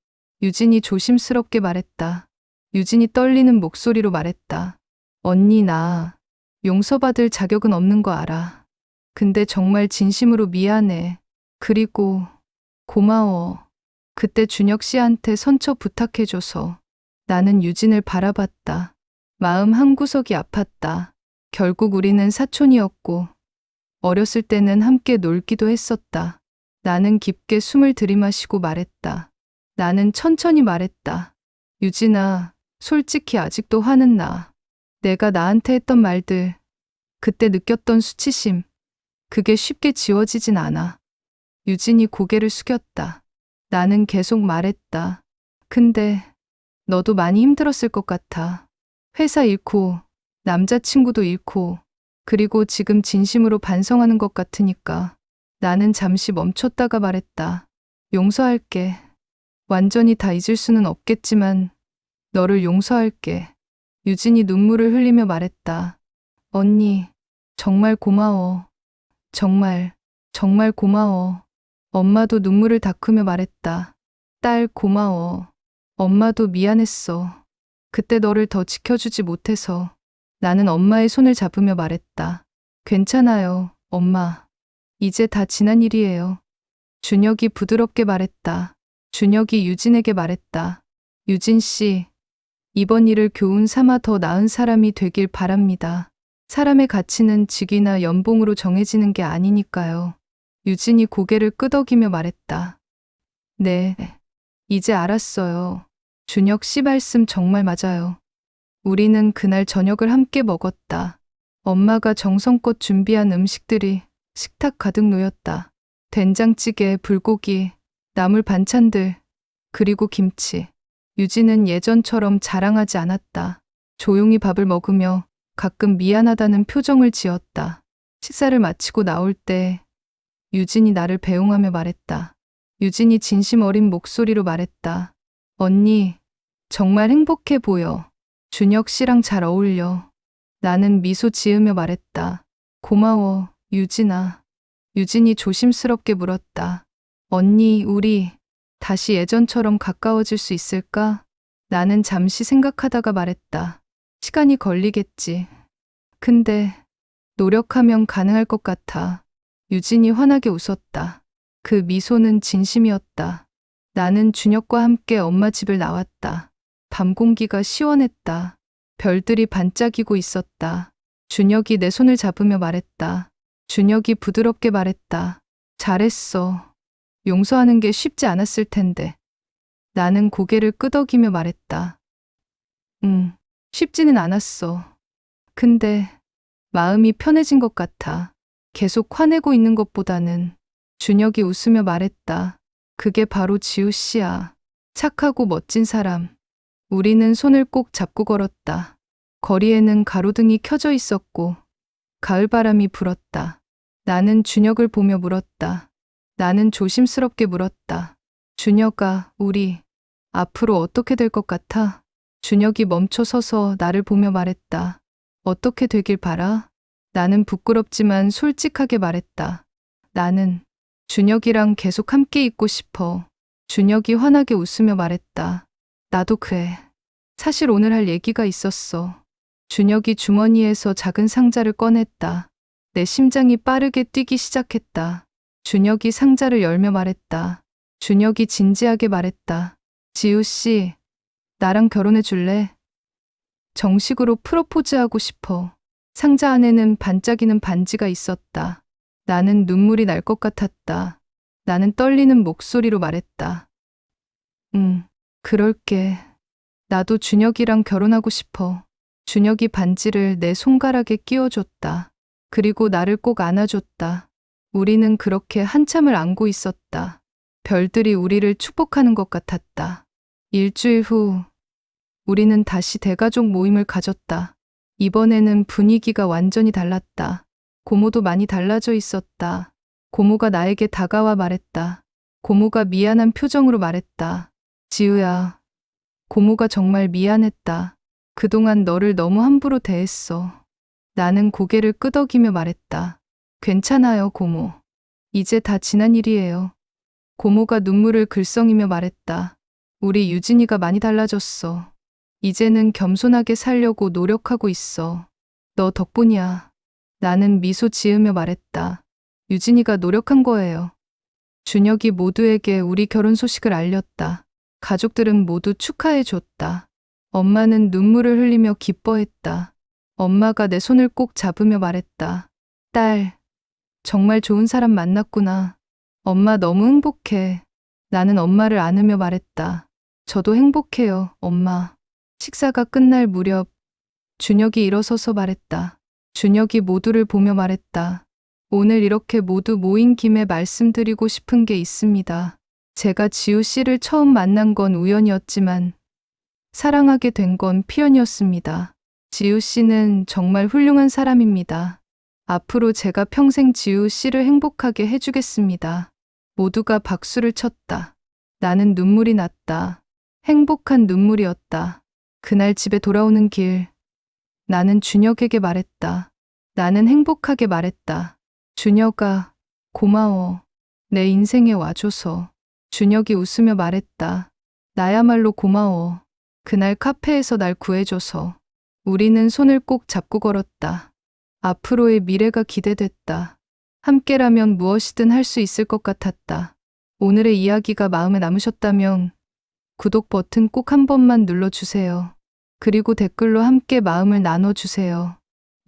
유진이 조심스럽게 말했다. 유진이 떨리는 목소리로 말했다. 언니, 나 용서받을 자격은 없는 거 알아. 근데 정말 진심으로 미안해. 그리고 고마워. 그때 준혁 씨한테 선처 부탁해줘서. 나는 유진을 바라봤다. 마음 한구석이 아팠다. 결국 우리는 사촌이었고 어렸을 때는 함께 놀기도 했었다. 나는 깊게 숨을 들이마시고 말했다. 나는 천천히 말했다. 유진아, 솔직히 아직도 화는 나. 내가 나한테 했던 말들, 그때 느꼈던 수치심, 그게 쉽게 지워지진 않아. 유진이 고개를 숙였다. 나는 계속 말했다. 근데 너도 많이 힘들었을 것 같아. 회사 잃고 남자친구도 잃고 그리고 지금 진심으로 반성하는 것 같으니까. 나는 잠시 멈췄다가 말했다. 용서할게. 완전히 다 잊을 수는 없겠지만 너를 용서할게. 유진이 눈물을 흘리며 말했다. 언니, 정말 고마워. 정말, 정말 고마워. 엄마도 눈물을 닦으며 말했다. 딸, 고마워. 엄마도 미안했어. 그때 너를 더 지켜주지 못해서. 나는 엄마의 손을 잡으며 말했다. 괜찮아요, 엄마. 이제 다 지난 일이에요. 준혁이 부드럽게 말했다. 준혁이 유진에게 말했다. 유진 씨, 이번 일을 교훈 삼아 더 나은 사람이 되길 바랍니다. 사람의 가치는 직위나 연봉으로 정해지는 게 아니니까요. 유진이 고개를 끄덕이며 말했다. 네, 이제 알았어요. 준혁 씨 말씀 정말 맞아요. 우리는 그날 저녁을 함께 먹었다. 엄마가 정성껏 준비한 음식들이 식탁 가득 놓였다. 된장찌개, 불고기, 나물 반찬들, 그리고 김치. 유진은 예전처럼 자랑하지 않았다. 조용히 밥을 먹으며 가끔 미안하다는 표정을 지었다. 식사를 마치고 나올 때 유진이 나를 배웅하며 말했다. 유진이 진심 어린 목소리로 말했다. 언니, 정말 행복해 보여. 준혁 씨랑 잘 어울려. 나는 미소 지으며 말했다. 고마워, 유진아. 유진이 조심스럽게 물었다. 언니, 우리 다시 예전처럼 가까워질 수 있을까? 나는 잠시 생각하다가 말했다. 시간이 걸리겠지. 근데 노력하면 가능할 것 같아. 유진이 환하게 웃었다. 그 미소는 진심이었다. 나는 준혁과 함께 엄마 집을 나왔다. 밤 공기가 시원했다. 별들이 반짝이고 있었다. 준혁이 내 손을 잡으며 말했다. 준혁이 부드럽게 말했다. 잘했어. 용서하는 게 쉽지 않았을 텐데. 나는 고개를 끄덕이며 말했다. 쉽지는 않았어. 근데 마음이 편해진 것 같아. 계속 화내고 있는 것보다는. 준혁이 웃으며 말했다. 그게 바로 지우 씨야. 착하고 멋진 사람. 우리는 손을 꼭 잡고 걸었다. 거리에는 가로등이 켜져 있었고 가을바람이 불었다. 나는 준혁을 보며 물었다. 나는 조심스럽게 물었다. 준혁아, 우리 앞으로 어떻게 될 것 같아? 준혁이 멈춰 서서 나를 보며 말했다. 어떻게 되길 바라? 나는 부끄럽지만 솔직하게 말했다. 나는 준혁이랑 계속 함께 있고 싶어. 준혁이 환하게 웃으며 말했다. 나도 그래. 사실 오늘 할 얘기가 있었어. 준혁이 주머니에서 작은 상자를 꺼냈다. 내 심장이 빠르게 뛰기 시작했다. 준혁이 상자를 열며 말했다. 준혁이 진지하게 말했다. 지우 씨, 나랑 결혼해 줄래? 정식으로 프로포즈하고 싶어. 상자 안에는 반짝이는 반지가 있었다. 나는 눈물이 날 것 같았다. 나는 떨리는 목소리로 말했다. 그럴게. 나도 준혁이랑 결혼하고 싶어. 준혁이 반지를 내 손가락에 끼워줬다. 그리고 나를 꼭 안아줬다. 우리는 그렇게 한참을 안고 있었다. 별들이 우리를 축복하는 것 같았다. 일주일 후, 우리는 다시 대가족 모임을 가졌다. 이번에는 분위기가 완전히 달랐다. 고모도 많이 달라져 있었다. 고모가 나에게 다가와 말했다. 고모가 미안한 표정으로 말했다. 지우야, 고모가 정말 미안했다. 그동안 너를 너무 함부로 대했어. 나는 고개를 끄덕이며 말했다. 괜찮아요, 고모. 이제 다 지난 일이에요. 고모가 눈물을 글썽이며 말했다. 우리 유진이가 많이 달라졌어. 이제는 겸손하게 살려고 노력하고 있어. 너 덕분이야. 나는 미소 지으며 말했다. 유진이가 노력한 거예요. 준혁이 모두에게 우리 결혼 소식을 알렸다. 가족들은 모두 축하해 줬다. 엄마는 눈물을 흘리며 기뻐했다. 엄마가 내 손을 꼭 잡으며 말했다. 딸, 정말 좋은 사람 만났구나. 엄마 너무 행복해. 나는 엄마를 안으며 말했다. 저도 행복해요, 엄마. 식사가 끝날 무렵 준혁이 일어서서 말했다. 준혁이 모두를 보며 말했다. 오늘 이렇게 모두 모인 김에 말씀드리고 싶은 게 있습니다. 제가 지우 씨를 처음 만난 건 우연이었지만 사랑하게 된 건 필연이었습니다. 지우 씨는 정말 훌륭한 사람입니다. 앞으로 제가 평생 지우 씨를 행복하게 해주겠습니다. 모두가 박수를 쳤다. 나는 눈물이 났다. 행복한 눈물이었다. 그날 집에 돌아오는 길, 나는 준혁에게 말했다. 나는 행복하게 말했다. 준혁아, 고마워. 내 인생에 와줘서. 준혁이 웃으며 말했다. 나야말로 고마워. 그날 카페에서 날 구해줘서. 우리는 손을 꼭 잡고 걸었다. 앞으로의 미래가 기대됐다. 함께라면 무엇이든 할 수 있을 것 같았다. 오늘의 이야기가 마음에 남으셨다면 구독 버튼 꼭 한 번만 눌러주세요. 그리고 댓글로 함께 마음을 나눠주세요.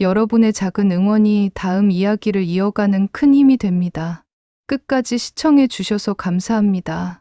여러분의 작은 응원이 다음 이야기를 이어가는 큰 힘이 됩니다. 끝까지 시청해 주셔서 감사합니다.